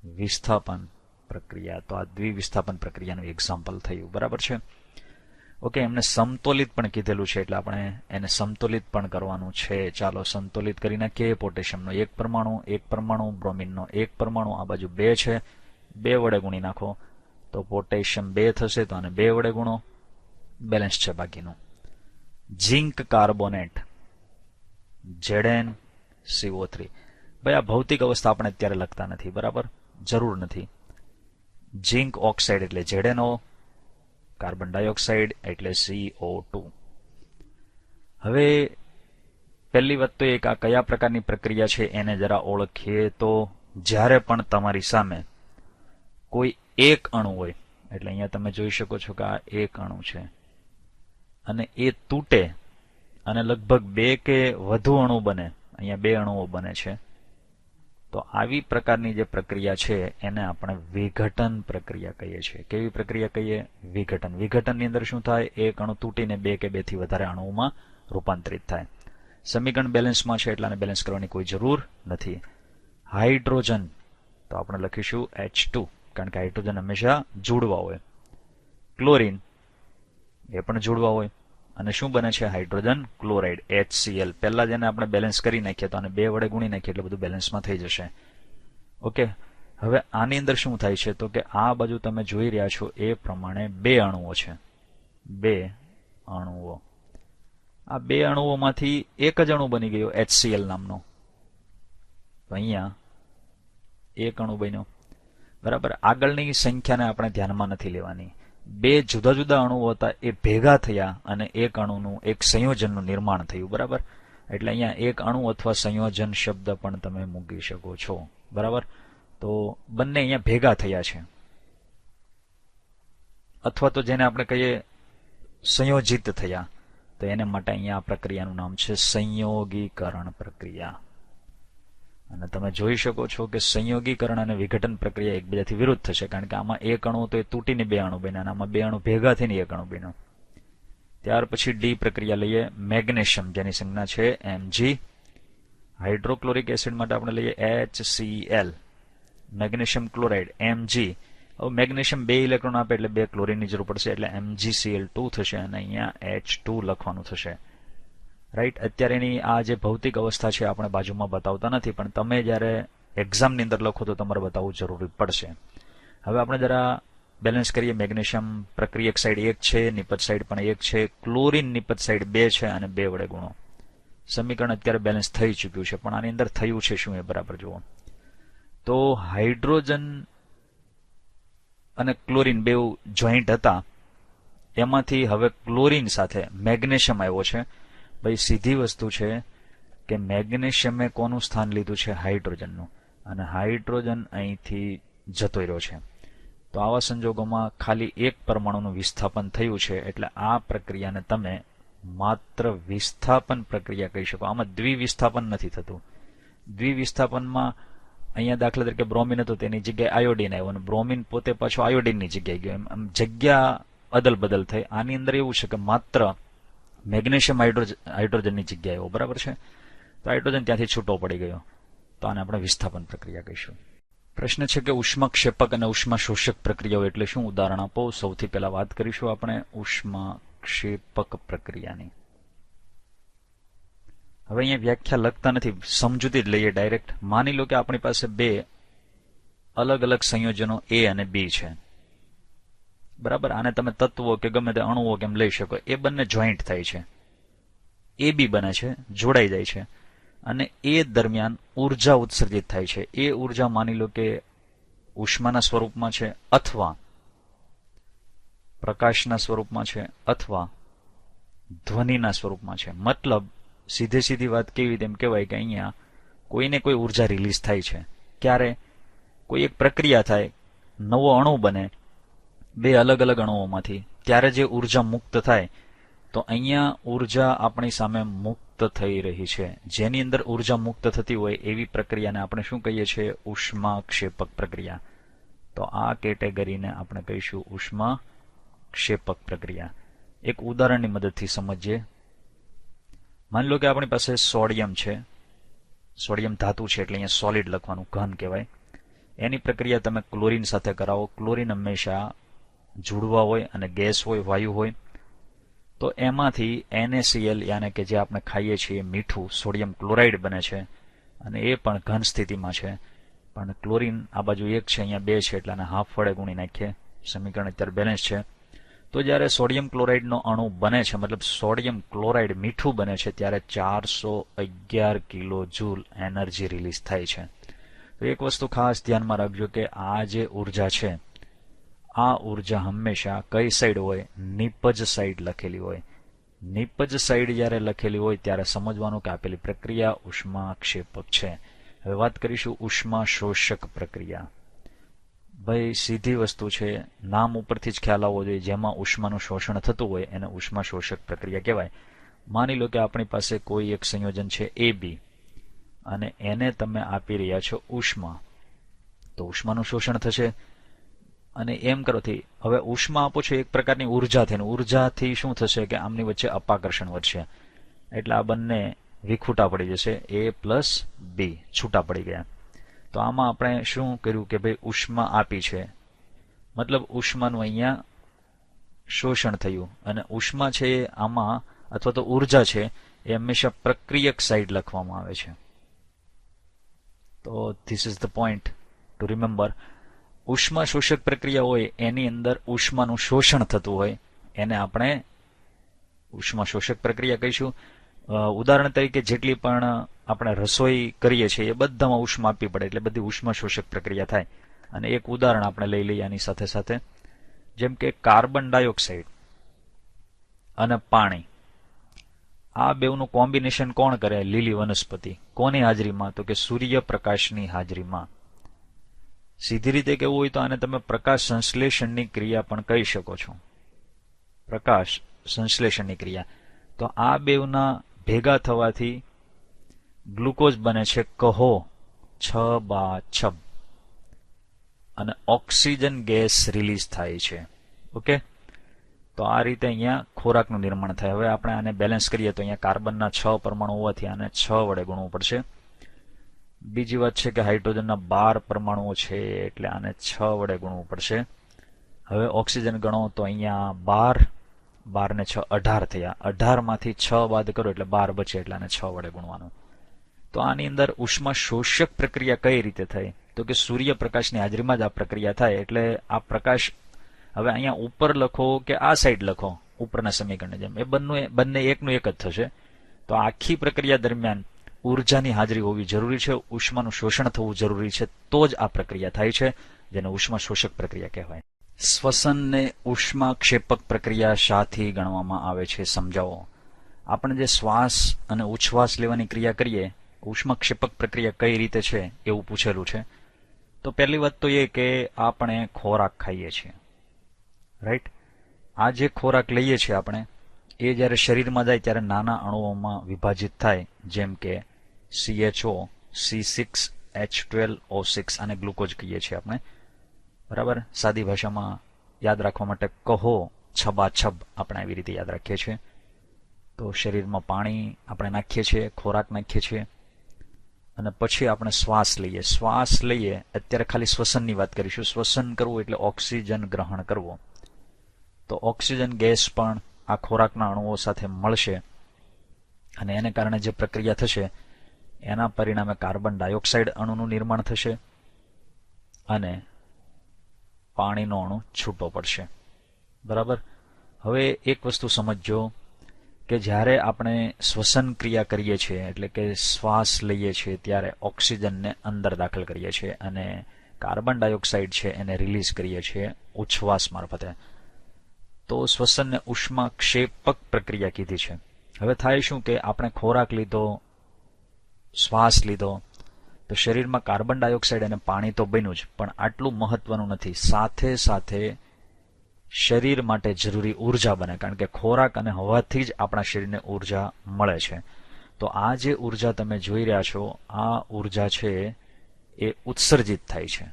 દ્વિવિસ્થાપન પ્રક્રિયા. તો આ દ્વિવિસ્થાપન પ્રક્રિયાનું એક્ઝામ્પલ થયું. બરાબર છે. ઓકે, એમને સમતોલિત પણ કીધેલું છે એટલે આપણે એને સમતોલિત પણ કરવાનું છે. ચાલો સમતોલિત કરી નાખીએ. પોટેશિયમનો 1 પરમાણુ, બ્રોમિનનો 1 પરમાણુ, આ બાજુ 2 છે, 2 વડે ગુણી નાખો તો પોટેશિયમ 2 થશે, તો આને 2 વડે ગુણો, બેલેન્સ છે બાકીનું. Zinc carbonate ZnCO3. ભાઈ આ ભૌતિક અવસ્થા આપણે અત્યારે લખતા નથી, બરાબર, જરૂર નથી. ઝિંક ઓક્સાઇડ એટલે ZnO, કાર્બન ડાયોક્સાઇડ એટલે CO2. હવે પહેલી વાત તો એક આ કયા પ્રકારની પ્રક્રિયા છે એને જરા ઓળખીએ. તો જ્યારે પણ તમારી સામે કોઈ એક અણુ હોય, એટલે અહીંયા તમે જોઈ શકો છો કે આ એક અણુ છે અને એ તૂટે અને લગભગ 2 કે વધુ અણુ બને, અહીંયા 2 અણુઓ બને છે, તો આવી પ્રકારની જે પ્રક્રિયા છે એને આપણે વિઘટન પ્રક્રિયા કહીએ છીએ. કેવી પ્રક્રિયા કહીએ? વિઘટન. વિઘટનની અંદર શું થાય? એક અણુ તૂટીને 2 કે 2 થી વધારે અણુઓમાં રૂપાંતરિત થાય. સમીકરણ બેલેન્સમાં છે એટલે આને બેલેન્સ કરવાની કોઈ જરૂર નથી. હાઇડ્રોજન તો આપણે લખીશું H2, કારણ કે હાઇડ્રોજન હંમેશા જોડવા હોય. ક્લોરીન એ પણ જોડવા હોય, અને શું બને છે? Hydrogen chloride HCl. પહેલા જેને આપણે બેલેન્સ કરી નાખીએ તો આને 2 વડે ગુણી નાખીએ એટલે બધું બેલેન્સમાં થઈ જશે. ઓકે, હવે આની અંદર શું થાય છે તો કે આ બાજુ તમે જોઈ રહ્યા છો એ પ્રમાણે 2 અણુઓ છે. 2 અણુઓ. આ 2 અણુઓમાંથી એક જ અણુ બની ગયો HCl નામનો. તો અહીંયા એક અણુ બન્યો. બરાબર. આગળની સંખ્યાને આપણે ધ્યાનમાં નથી લેવાની. 2 જુદા જુદા અણુઓ હતા એ ભેગા થયા અને એક અણુનું એક સંયોજનનું નિર્માણ થયું. બરાબર. એટલે અહીંયા એક અણુ અથવા સંયોજન શબ્દ પણ તમે મૂકી શકો છો. બરાબર. તો બંને અહીંયા ભેગા થયા છે, અથવા તો જેને આપણે કહીએ સંયોજિત થયા, તો એને માટે અહીંયા આ પ્રક્રિયાનું નામ છે સંયોગીકરણ પ્રક્રિયા. અને તમે જોઈ શકો છો કે સંયોગીકરણ અને વિઘટન પ્રક્રિયા એકબીજાથી વિરુદ્ધ થશે, કારણ કે આમાં એક અણુ તો એ તૂટીને 2 અણુ બન્યા, અને આમાં 2 અણુ ભેગા થઈને એક અણુ બન્યો. ત્યાર પછી ડી પ્રક્રિયા લઈએ, મેગ્નેશિયમ જેની સંજ્ઞા છે Mg. હાઇડ્રોક્લોરિક એસિડ માટે આપણે લઈએ HCl, મેગ્નેશિયમ ક્લોરાઇડ Mg. હવે મેગ્નેશિયમ 2 ઇલેક્ટ્રોન આપે એટલે 2 ક્લોરીનની જરૂર પડશે એટલે MgCl2 થશે અને અહીંયા H2 લખવાનું થશે. રાઈટ. અત્યારે એની આ જે ભૌતિક અવસ્થા છે આપણે બાજુમાં બતાવતા નથી, પણ તમે જ્યારે એક્ઝામની અંદર લખો તો તમારે બતાવવું જરૂરી પડશે. હવે આપણે જરા બેલેન્સ કરીએ. મેગ્નેશિયમ પ્રક્રિયક સાઈડ 1 છે, નિપજ સાઈડ પણ 1 છે, ક્લોરીન નિપજ સાઈડ 2 છે અને 2 વડે ગુણો. સમીકરણ અત્યારે બેલેન્સ થઈ ચૂક્યું છે, પણ આની અંદર થયું છે શું એ બરાબર જુઓ. તો હાઇડ્રોજન અને ક્લોરીન બે જોઈન્ટ હતા, એમાંથી હવે ક્લોરીન સાથે મેગ્નેશિયમ આવ્યો છે. ભાઈ સીધી વસ્તુ છે કે મેગ્નેશિયમે કોનું સ્થાન લીધું છે? હાઇડ્રોજનનું, અને હાઇડ્રોજન અહીંથી જતો રહ્યો છે. તો આવા સંજોગોમાં ખાલી એક પરમાણુનું વિસ્થાપન થયું છે, એટલે આ પ્રક્રિયાને તમે માત્ર વિસ્થાપન પ્રક્રિયા કહી શકો. આમાં દ્વિવિસ્થાપન નથી થતું. દ્વિવિસ્થાપનમાં અહીંયા દાખલા તરીકે બ્રોમિન હતું, તેની જગ્યાએ આયોડિન આવ્યો, અને બ્રોમિન પોતે પાછો આયોડિનની જગ્યાએ ગયો. એમ જગ્યા અદલ બદલ થઈ. આની અંદર એવું છે કે માત્ર મેગ્નેશિયમ હાઇડ્રોજનની જગ્યાએ આવ્યો, બરાબર છે. તો હાઇડ્રોજન ત્યાંથી છૂટો પડી ગયો, તો આને આપણે વિસ્થાપન પ્રક્રિયા કહીશું. પ્રશ્ન છે કે ઉષ્માક્ષેપક અને ઉષ્માશોષક પ્રક્રિયાઓ એટલે શું? ઉદાહરણ આપો. સૌથી પહેલા વાત કરીશું આપણે ઉષ્માક્ષેપક પ્રક્રિયાની. હવે અહીંયા વ્યાખ્યા લખતા નથી, સમજૂતી જ લઈએ ડાયરેક્ટ. માની લો કે આપણી પાસે 2 અલગ અલગ સંયોજનો A અને B છે, બરાબર. આને તમે તત્વો કે ગમે તે અણુઓ કેમ લઈ શકો. એ બંને જોઈન્ટ થાય છે, AB બને છે, જોડાઈ જાય છે, અને એ દરમિયાન ઉર્જા ઉત્સર્જિત થાય છે. એ ઉર્જા માની લો કે ઉષ્માના સ્વરૂપમાં છે, અથવા પ્રકાશના સ્વરૂપમાં છે, અથવા ધ્વનિના સ્વરૂપમાં છે. મતલબ સીધી વાત કેવી તેમ કહેવાય કે અહીંયા કોઈને કોઈ ઉર્જા રિલીઝ થાય છે. ક્યારે? કોઈ એક પ્રક્રિયા થાય, નવો અણુ બને 2 અલગ અલગ અણુઓમાંથી, ત્યારે જે ઉર્જા મુક્ત થાય. તો અહીંયા ઉર્જા આપણી સામે મુક્ત થઈ રહી છે. જેની અંદર ઉર્જા મુક્ત થતી હોય એવી પ્રક્રિયાને આપણે શું કહીએ છીએ? ઉષ્માક્ષેપક પ્રક્રિયા. તો આ કેટેગરીને આપણે કહીશું ઉષ્માક્ષેપક પ્રક્રિયા. એક ઉદાહરણની મદદથી સમજીએ. માની લો કે આપણી પાસે સોડિયમ છે, સોડિયમ ધાતુ છે એટલે અહીંયા સોલિડ લખવાનું, ઘન કહેવાય. એની પ્રક્રિયા તમે ક્લોરીન સાથે કરાવો. ક્લોરીન હંમેશા જુડવા હોય અને ગેસ હોય, વાયુ હોય. તો એમાંથી NaCl યાને કે જે આપણે ખાઈએ છીએ મીઠું, સોડિયમ ક્લોરાઇડ બને છે, અને એ પણ ઘન સ્થિતિમાં છે. પણ ક્લોરીન આ બાજુ 1 છે, અહીંયા 2 છે, એટલે આને હાફ વડે ગુણી નાખીએ. સમીકરણ અત્યારે બેલેન્સ છે. તો જ્યારે સોડિયમ ક્લોરાઇડનો અણુ બને છે, મતલબ સોડિયમ ક્લોરાઇડ મીઠું બને છે, ત્યારે 411 કિલો જૂલ એનર્જી રિલીઝ થાય છે. તો એક વસ્તુ ખાસ ધ્યાનમાં રાખજો કે આ જે ઉર્જા છે, આ ઉર્જા હંમેશા કઈ સાઈડ હોય? નિપજ સાઈડ લખેલી હોય. નિપજ સાઈડ જ્યારે લખેલી હોય ત્યારે સમજવાનું કે આપેલી પ્રક્રિયા ઉષ્માક્ષેપક છે. હવે વાત કરીશું ઉષ્માશોષક પ્રક્રિયા. ભાઈ સીધી વસ્તુ છે, નામ ઉપરથી જ ખ્યાલ આવવો જોઈએ. જેમાં ઉષ્માનું શોષણ થતું હોય એને ઉષ્માશોષક પ્રક્રિયા કહેવાય. માની લો કે આપણી પાસે કોઈ એક સંયોજન છે AB, અને એને તમે આપી રહ્યા છો ઉષ્મા, તો ઉષ્માનું શોષણ થશે. અને એમ કરોથી હવે ઉષ્મા આપો છો એક પ્રકારની ઉર્જાથી, ઉર્જાથી શું થશે કે આમની વચ્ચે અપાકર્ષણ વધશે, એટલે આ બંને વિખૂટા પડી જશે. A+B છૂટા પડી ગયા. તો આમાં આપણે શું કર્યું કે ભાઈ ઉષ્મા આપી છે, મતલબ ઉષ્માનું અહીંયા શોષણ થયું. અને ઉષ્મા છે આમાં, અથવા તો ઉર્જા છે, એ હંમેશા પ્રક્રિયક સાઈડ લખવામાં આવે છે. તો this is the point two remember. ઉષ્મા શોષક પ્રક્રિયા હોય એની અંદર ઉષ્માનું શોષણ થતું હોય એને આપણે ઉષ્મા શોષક પ્રક્રિયા કહીશું. ઉદાહરણ તરીકે જેટલી પણ આપણે રસોઈ કરીએ છીએ એ બધામાં ઉષ્મા આપવી પડે, એટલે બધી ઉષ્મા શોષક પ્રક્રિયા થાય. અને એક ઉદાહરણ આપણે લઈ લઈએ આની સાથે સાથે, જેમ કે કાર્બન ડાયોક્સાઇડ અને પાણી, આ બેવનું કોમ્બિનેશન કોણ કરે? લીલી વનસ્પતિ. કોની હાજરીમાં? તો કે સૂર્યપ્રકાશની હાજરીમાં. સીધી રીતે કહેવું હોય તો આને તમે પ્રકાશ સંશ્લેષણની ક્રિયા પણ કહી શકો છો. પ્રકાશ સંશ્લેષણની ક્રિયા. તો આ બેવના ભેગા થવાથી ગ્લુકોઝ બને છે, કહો 6 અને ઓક્સિજન ગેસ રિલીઝ થાય છે. ઓકે, તો તો આ રીતે અહીંયા ખોરાકનું નિર્માણ થાય. હવે આપણે આને બેલેન્સ કરીએ તો અહીંયા કાર્બનના 6 પરમાણુ હોવાથી આને 6 વડે ગુણવું પડશે. બીજી વાત છે કે હાઇડ્રોજનના 12 પરમાણુઓ છે એટલે આને 6 વડે ગુણવું પડશે. હવે ઓક્સિજન ગણો તો અહીંયા 12 ને 6 18 થયા. 18 માંથી 6 બાદ કરો એટલે 12 બચે એટલે આને 6 વડે ગુણવાનું. તો આની અંદર ઉષ્મા શોષક પ્રક્રિયા કઈ રીતે થઈ? તો કે સૂર્યપ્રકાશની હાજરીમાં જ આ પ્રક્રિયા થાય. એટલે આ પ્રકાશ હવે અહીંયા ઉપર લખો કે આ સાઈડ લખો ઉપરના સમીકરણની જેમ, એ બંને એકનું એક જ થશે. તો આખી પ્રક્રિયા દરમિયાન ઉર્જાની હાજરી હોવી જરૂરી છે, ઉષ્માનું શોષણ થવું જરૂરી છે, તો જ આ પ્રક્રિયા થાય છે, જેને ઉષ્મા શોષક પ્રક્રિયા કહેવાય. શ્વસનને ઉષ્માક્ષેપક પ્રક્રિયા શાથી ગણવામાં આવે છે સમજાવો. આપણે જે શ્વાસ અને ઉચ્છ્વાસ લેવાની ક્રિયા કરીએ, ઉષ્માક્ષેપક પ્રક્રિયા કઈ રીતે છે એવું પૂછેલું છે. તો પહેલી વાત તો એ કે આપણે ખોરાક ખાઈએ છીએ, રાઈટ. આ જે ખોરાક લઈએ છીએ આપણે, એ જ્યારે શરીરમાં જાય ત્યારે નાના અણુઓમાં વિભાજિત થાય, જેમ કે CHO, C6H12O6, આને ગ્લુકોઝ કહીએ છીએ આપણે, બરાબર. સાદી ભાષામાં યાદ રાખવા માટે કહો છબાછબ આપણે આવી રીતે યાદ રાખીએ છીએ. તો શરીરમાં પાણી આપણે નાખીએ છીએ, ખોરાક નાખીએ છીએ, અને પછી આપણે શ્વાસ લઈએ. શ્વાસ લઈએ અત્યારે ખાલી શ્વસનની વાત કરીશું. શ્વસન કરવું એટલે ઓક્સિજન ગ્રહણ કરવો. તો ઓક્સિજન ગેસ પણ આ ખોરાકના અણુઓ સાથે મળશે અને એને કારણે જે પ્રક્રિયા થશે એના પરિણામે કાર્બન ડાયોક્સાઇડ અણુનું નિર્માણ થશે અને પાણીનો અણુ છૂટો પડશે, બરાબર. હવે એક વસ્તુ સમજજો કે જ્યારે આપણે શ્વસન ક્રિયા કરીએ છીએ એટલે કે શ્વાસ લઈએ છીએ ત્યારે ઓક્સિજનને અંદર દાખલ કરીએ છીએ અને કાર્બન ડાયોક્સાઇડ છે એને રિલીઝ કરીએ છીએ ઉચ્છ્વાસ મારફતે. તો શ્વસનને ઉષ્માક્ષેપક પ્રક્રિયા કીધી છે. હવે થાય શું કે આપણે ખોરાક લીધો, શ્વાસ લીધો, તો શરીરમાં કાર્બન ડાયોક્સાઇડ અને પાણી તો બન્યું જ, પણ આટલું મહત્વનું નથી. સાથે સાથે શરીર માટે જરૂરી ઉર્જા બને, કારણ કે ખોરાક અને હવાથી જ આપણા શરીરને ઉર્જા મળે છે. તો આ જે ઉર્જા તમે જોઈ રહ્યા છો, આ ઉર્જા છે એ ઉત્સર્જિત થાય છે,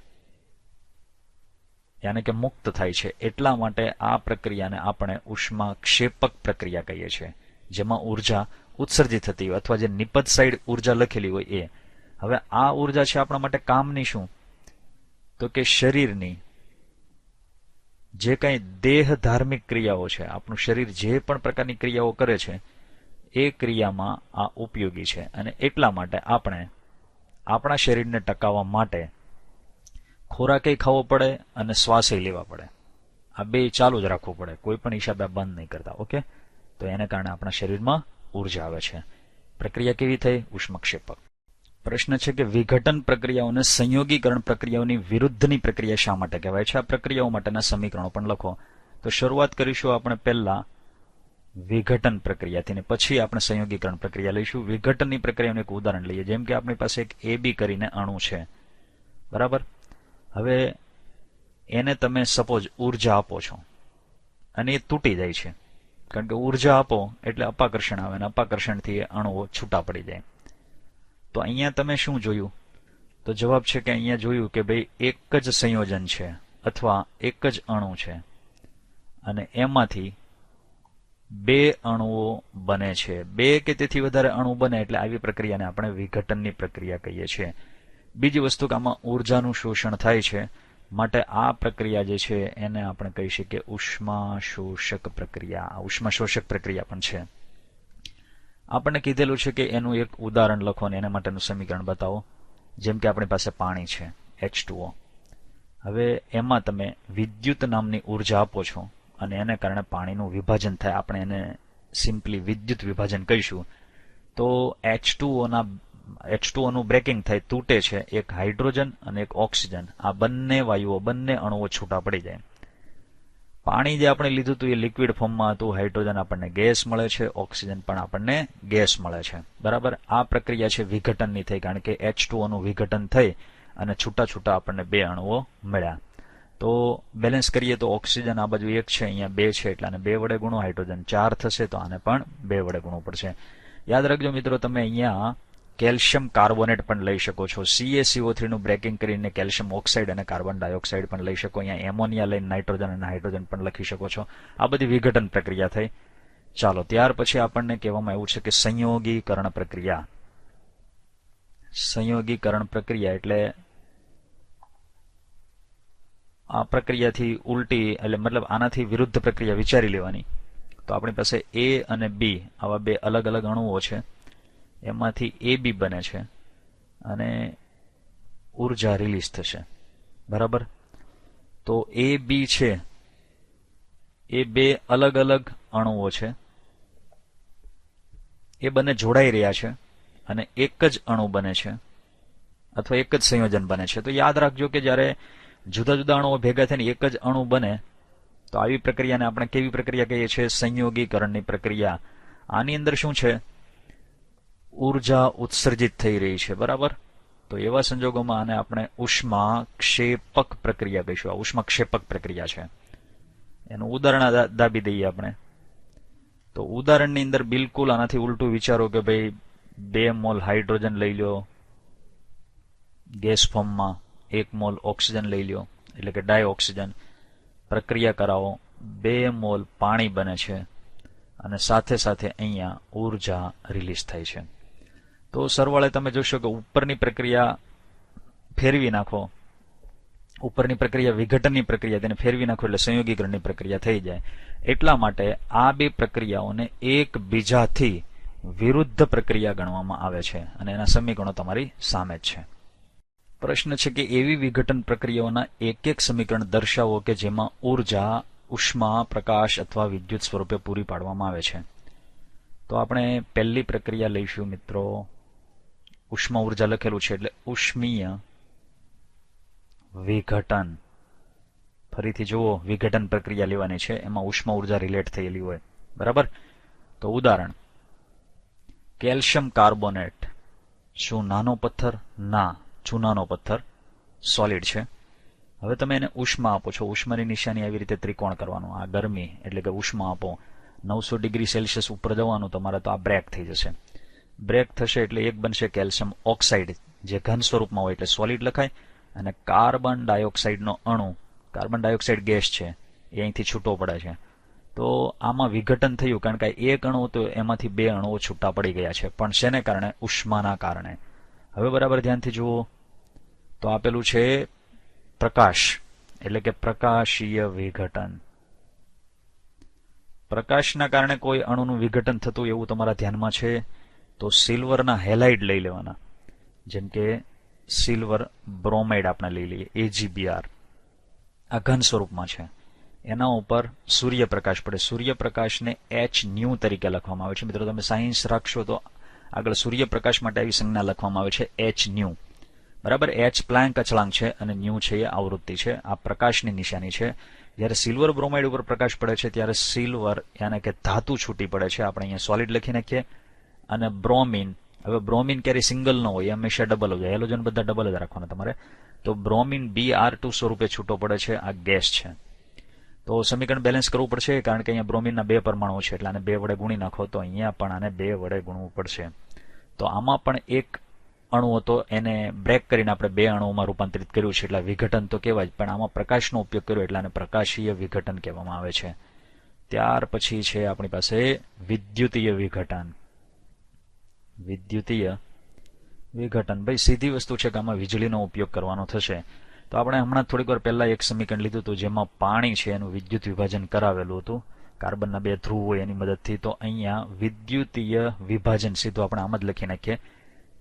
યાને કે મુક્ત થાય છે. એટલા માટે આ પ્રક્રિયાને આપણે ઉષ્માક્ષેપક પ્રક્રિયા કહીએ છીએ, જેમાં ઉર્જા ઉત્સર્જિત થતી હોય અથવા જે નિપજ સાઈડ ઉર્જા લખેલી હોય એ. હવે આ ઉર્જા છે આપણા માટે કામની શું? તો કે શરીરની જે કંઈ દેહ ધાર્મિક ક્રિયાઓ છે, આપણું શરીર જે પણ પ્રકારની ક્રિયાઓ કરે છે એ ક્રિયામાં આ ઉપયોગી છે. અને એટલા માટે આપણે આપણા શરીરને ટકાવવા માટે ખોરાકે ખાવો પડે અને શ્વાસે લેવા પડે. આ બે ચાલુ જ રાખવું પડે, કોઈ પણ હિસાબે બંધ નહીં કરતા. ઓકે, તો એને કારણે આપણા શરીરમાં ઉર્જા આવે છે. પ્રક્રિયા કેવી થઈ? ઉષ્માક્ષેપક. પ્રશ્ન છે કે વિઘટન પ્રક્રિયાઓને સંયોગીકરણ પ્રક્રિયાઓની વિરુદ્ધની પ્રક્રિયા શા માટે કહેવાય છે? આ પ્રક્રિયાઓ માટેના સમીકરણો પણ લખો. તો શરૂઆત કરીશું આપણે પહેલા વિઘટન પ્રક્રિયાથી ને પછી આપણે સંયોગીકરણ પ્રક્રિયા લઈશું. વિઘટનની પ્રક્રિયાનું એક ઉદાહરણ લઈએ. જેમ કે આપણી પાસે એક AB કરીને અણુ છે, બરાબર. હવે એને તમે સપોઝ ઉર્જા આપો છો અને એ તૂટી જાય છે, કારણ કે ઉર્જા આપો એટલે અપાકર્ષણ આવે અને અપાકર્ષણથી એ અણુઓ છૂટા પડી જાય. તો અહીંયા તમે શું જોયું? તો જવાબ છે કે અહીંયા જોયું કે ભાઈ એક જ સંયોજન છે અથવા એક જ અણુ છે અને એમાંથી બે અણુઓ બને છે. બે કે તેથી વધારે અણુ બને એટલે આવી પ્રક્રિયાને આપણે વિઘટનની પ્રક્રિયા કહીએ છીએ. બીજી વસ્તુ કે આમાં ઉર્જાનું શોષણ થાય છે, માટે આ પ્રક્રિયા જે છે એને આપણે કહી શકીએ ઉષ્મા શોષક પ્રક્રિયા. ઉષ્મા શોષક પ્રક્રિયા પણ છે. આપણને કીધેલું છે કે એનું એક ઉદાહરણ લખો અને એના માટેનું સમીકરણ બતાવો. જેમ કે આપણી પાસે પાણી છે H2O. હવે એમાં તમે વિદ્યુત નામની ઉર્જા આપો છો અને એને કારણે પાણીનું વિભાજન થાય. આપણે એને સિમ્પલી વિદ્યુત વિભાજન કહીશું. તો H2O નું બ્રેકિંગ થાય, તૂટે છે. એક હાઇડ્રોજન અને એક ઓક્સિજન, આ બંને વાયુઓ, બંને અણુઓ છૂટા પડી જાય. પાણી જે આપણે લીધું હતું એ લિક્વિડ ફોર્મમાં હતું. હાઇડ્રોજન આપણને ગેસ મળે છે, ઓક્સિજન પણ આપણને ગેસ મળે છે, બરાબર. આ પ્રક્રિયા છે વિઘટનની થઈ, કારણ કે H2O નું વિઘટન થઈ અને છૂટા છૂટા આપણને બે અણુઓ મળ્યા. તો બેલેન્સ કરીએ તો ઓક્સિજન આ બાજુ 1 છે, અહીંયા 2 છે, એટલે આને 2 વડે ગુણો. હાઇડ્રોજન 4 થશે તો આને પણ 2 વડે ગુણવું પડશે. યાદ રાખજો મિત્રો, તમે અહીંયા કેલ્શિયમ કાર્બોનેટ પણ લઈ શકો છો. CaCO3 નું બ્રેકિંગ કરીને કેલ્શિયમ ઓક્સાઇડ અને કાર્બન ડાયોક્સાઇડ પણ લઈ શકો. અહીંયા એમોનિયા લઈને નાઇટ્રોજન અને હાઇડ્રોજન પણ લખી શકો છો. આ બધી વિઘટન પ્રક્રિયા થઈ. ચાલો, ત્યાર પછી આપણને કહેવામાં આવ્યું છે કે સંયોગીકરણ પ્રક્રિયા. સંયોગીકરણ પ્રક્રિયા એટલે આ પ્રક્રિયાથી ઉલટી, એટલે મતલબ આનાથી વિરુદ્ધ પ્રક્રિયા વિચારી લેવાની. તો આપણી પાસે A અને B આવા બે અલગ અલગ અણુઓ છે. એમાંથી AB બને છે અને ઉર્જા રિલીઝ થશે. બરાબર? તો AB છે એ બે અલગ અલગ અણુઓ છે. એ બંને જોડાઈ રહ્યા છે અને એક જ અણુ બને છે અથવા એક જ સંયોજન બને છે. તો યાદ રાખજો કે જ્યારે જુદા જુદા અણુઓ ભેગા થઈને એક જ અણુ બને તો આવી પ્રક્રિયાને આપણે કેવી પ્રક્રિયા કહીએ છીએ? સંયોગીકરણની પ્રક્રિયા. આની અંદર શું છે? ઉર્જા ઉત્સર્જિત થઈ રહી છે. બરાબર? તો એવા સંજોગોમાં આને આપણે ઉષ્માક્ષેપક પ્રક્રિયા કહીશું. આ ઉષ્માક્ષેપક પ્રક્રિયા છે. એનું ઉદાહરણ દાબી દઈએ આપણે. તો ઉદાહરણની અંદર બિલકુલ આનાથી ઉલટું વિચારો કે ભાઈ 2 મોલ હાઇડ્રોજન લઈ લો ગેસ ફોર્મમાં, 1 મોલ ઓક્સિજન લઈ લો એટલે કે ડાયઓક્સિજન, પ્રક્રિયા કરાવો, 2 મોલ પાણી બને છે અને સાથે સાથે અહીંયા ઉર્જા રિલીઝ થાય છે. તો સરવાળે તમે જોશો કે ઉપરની પ્રક્રિયા ફેરવી નાખો, ઉપરની પ્રક્રિયા વિઘટનની પ્રક્રિયા, તેને ફેરવી નાખો એટલે સંયોગીકરણની પ્રક્રિયા થઈ જાય. એટલા માટે આ બે પ્રક્રિયાઓને એકબીજાથી વિરુદ્ધ પ્રક્રિયા ગણવામાં આવે છે અને એના સમીકરણો તમારી સામે જ છે. પ્રશ્ન છે કે એવી વિઘટન પ્રક્રિયાઓના એક એક સમીકરણ દર્શાવો કે જેમાં ઉર્જા, ઉષ્મા, પ્રકાશ અથવા વિદ્યુત સ્વરૂપે પૂરી પાડવામાં આવે છે. તો આપણે પહેલી પ્રક્રિયા લઈશું મિત્રો. ઉષ્મા ઉર્જા લખેલું છે એટલે ઉષ્મીય વિઘટન. ફરીથી જુઓ, વિઘટન પ્રક્રિયા લેવાની છે, એમાં ઉષ્મા ઉર્જા રિલેટ થયેલી હોય. બરાબર? તો ઉદાહરણ, કેલ્શિયમ કાર્બોનેટ. શું નાનો પથ્થર? ના, ચૂનાનો પથ્થર સોલિડ છે. હવે તમે એને ઉષ્મા આપો છો. ઉષ્માની નિશાની આવી રીતે ત્રિકોણ કરવાનું. આ ગરમી એટલે કે ઉષ્મા આપો. 900 ડિગ્રી સેલ્સિયસ ઉપર જવાનું તમારે, તો આ બ્રેક થઈ જશે. બ્રેક થશે એટલે એક બનશે કેલ્શિયમ ઓક્સાઇડ, જે ઘન સ્વરૂપમાં હોય એટલે સોલિડ લખાય. અને કાર્બન ડાયોક્સાઇડનો અણુ, કાર્બન ડાયોક્સાઇડ ગેસ છે, એ અહીંથી છૂટો પડે છે. તો આમાં વિઘટન થયું કારણ કે એક અણુ તો એમાંથી 2 અણુઓ છૂટા પડી ગયા છે. પણ શેને કારણે? ઉષ્માના કારણે. હવે બરાબર ધ્યાનથી જુઓ. તો આપેલું છે પ્રકાશ એટલે કે પ્રકાશીય વિઘટન. પ્રકાશના કારણે કોઈ અણુનું વિઘટન થતું એવું તમારા ધ્યાનમાં છે તો સિલ્વરના હેલાઇડ લઈ લેવાના. જેમ કે સિલ્વર બ્રોમાઇડ આપણે લઈ લઈએ, AgBr. આ ઘન સ્વરૂપમાં છે. એના ઉપર સૂર્યપ્રકાશ પડે. સૂર્યપ્રકાશને hν તરીકે લખવામાં આવે છે. મિત્રો તમે સાયન્સ રાખશો તો આગળ સૂર્યપ્રકાશ માટે આવી સંજ્ઞા લખવામાં આવે છે hν. બરાબર? h પ્લાન્ક અચળાંક છે અને ν છે એ આવૃત્તિ છે. આ પ્રકાશની નિશાની છે. જ્યારે સિલ્વર બ્રોમાઇડ ઉપર પ્રકાશ પડે છે ત્યારે સિલ્વર યાને કે ધાતુ છૂટી પડે છે. આપણે અહીંયા સોલિડ લખી નાખીએ. અને બ્રોમિન, હવે બ્રોમિન ક્યારેય સિંગલ ન હોય, હંમેશા ડબલ હોય. હેલોજન બધા ડબલ જ રાખવાના તમારે. તો બ્રોમિન Br2 સ્વરૂપે છૂટો પડે છે. આ ગેસ છે. તો સમીકરણ બેલેન્સ કરવું પડશે કારણ કે અહીંયા બ્રોમિનના 2 પરમાણુ છે એટલે આને 2 વડે ગુણી નાખો. તો અહીંયા પણ આને 2 વડે ગુણવું પડશે. તો આમાં પણ એક અણુ હતો, એને બ્રેક કરીને આપણે 2 અણુઓમાં રૂપાંતરિત કર્યું છે એટલે વિઘટન તો કહેવાય જ, પણ આમાં પ્રકાશનો ઉપયોગ કર્યો એટલે આને પ્રકાશીય વિઘટન કહેવામાં આવે છે. ત્યાર પછી છે આપણી પાસે વિદ્યુતીય વિઘટન. વિદ્યુતીય વિઘટન, ભાઈ સીધી વસ્તુ છે કે આમાં વીજળીનો ઉપયોગ કરવાનો થશે. તો આપણે હમણાં થોડીક વાર પહેલા એક સમીકરણ લીધું હતું જેમાં પાણી છે એનું વિદ્યુત વિભાજન કરાવેલું હતું કાર્બનના 2 ધ્રુવ હોય એની મદદથી. તો અહીંયા વિદ્યુતીય વિભાજન સીધું આપણે આમ જ લખી નાખીએ.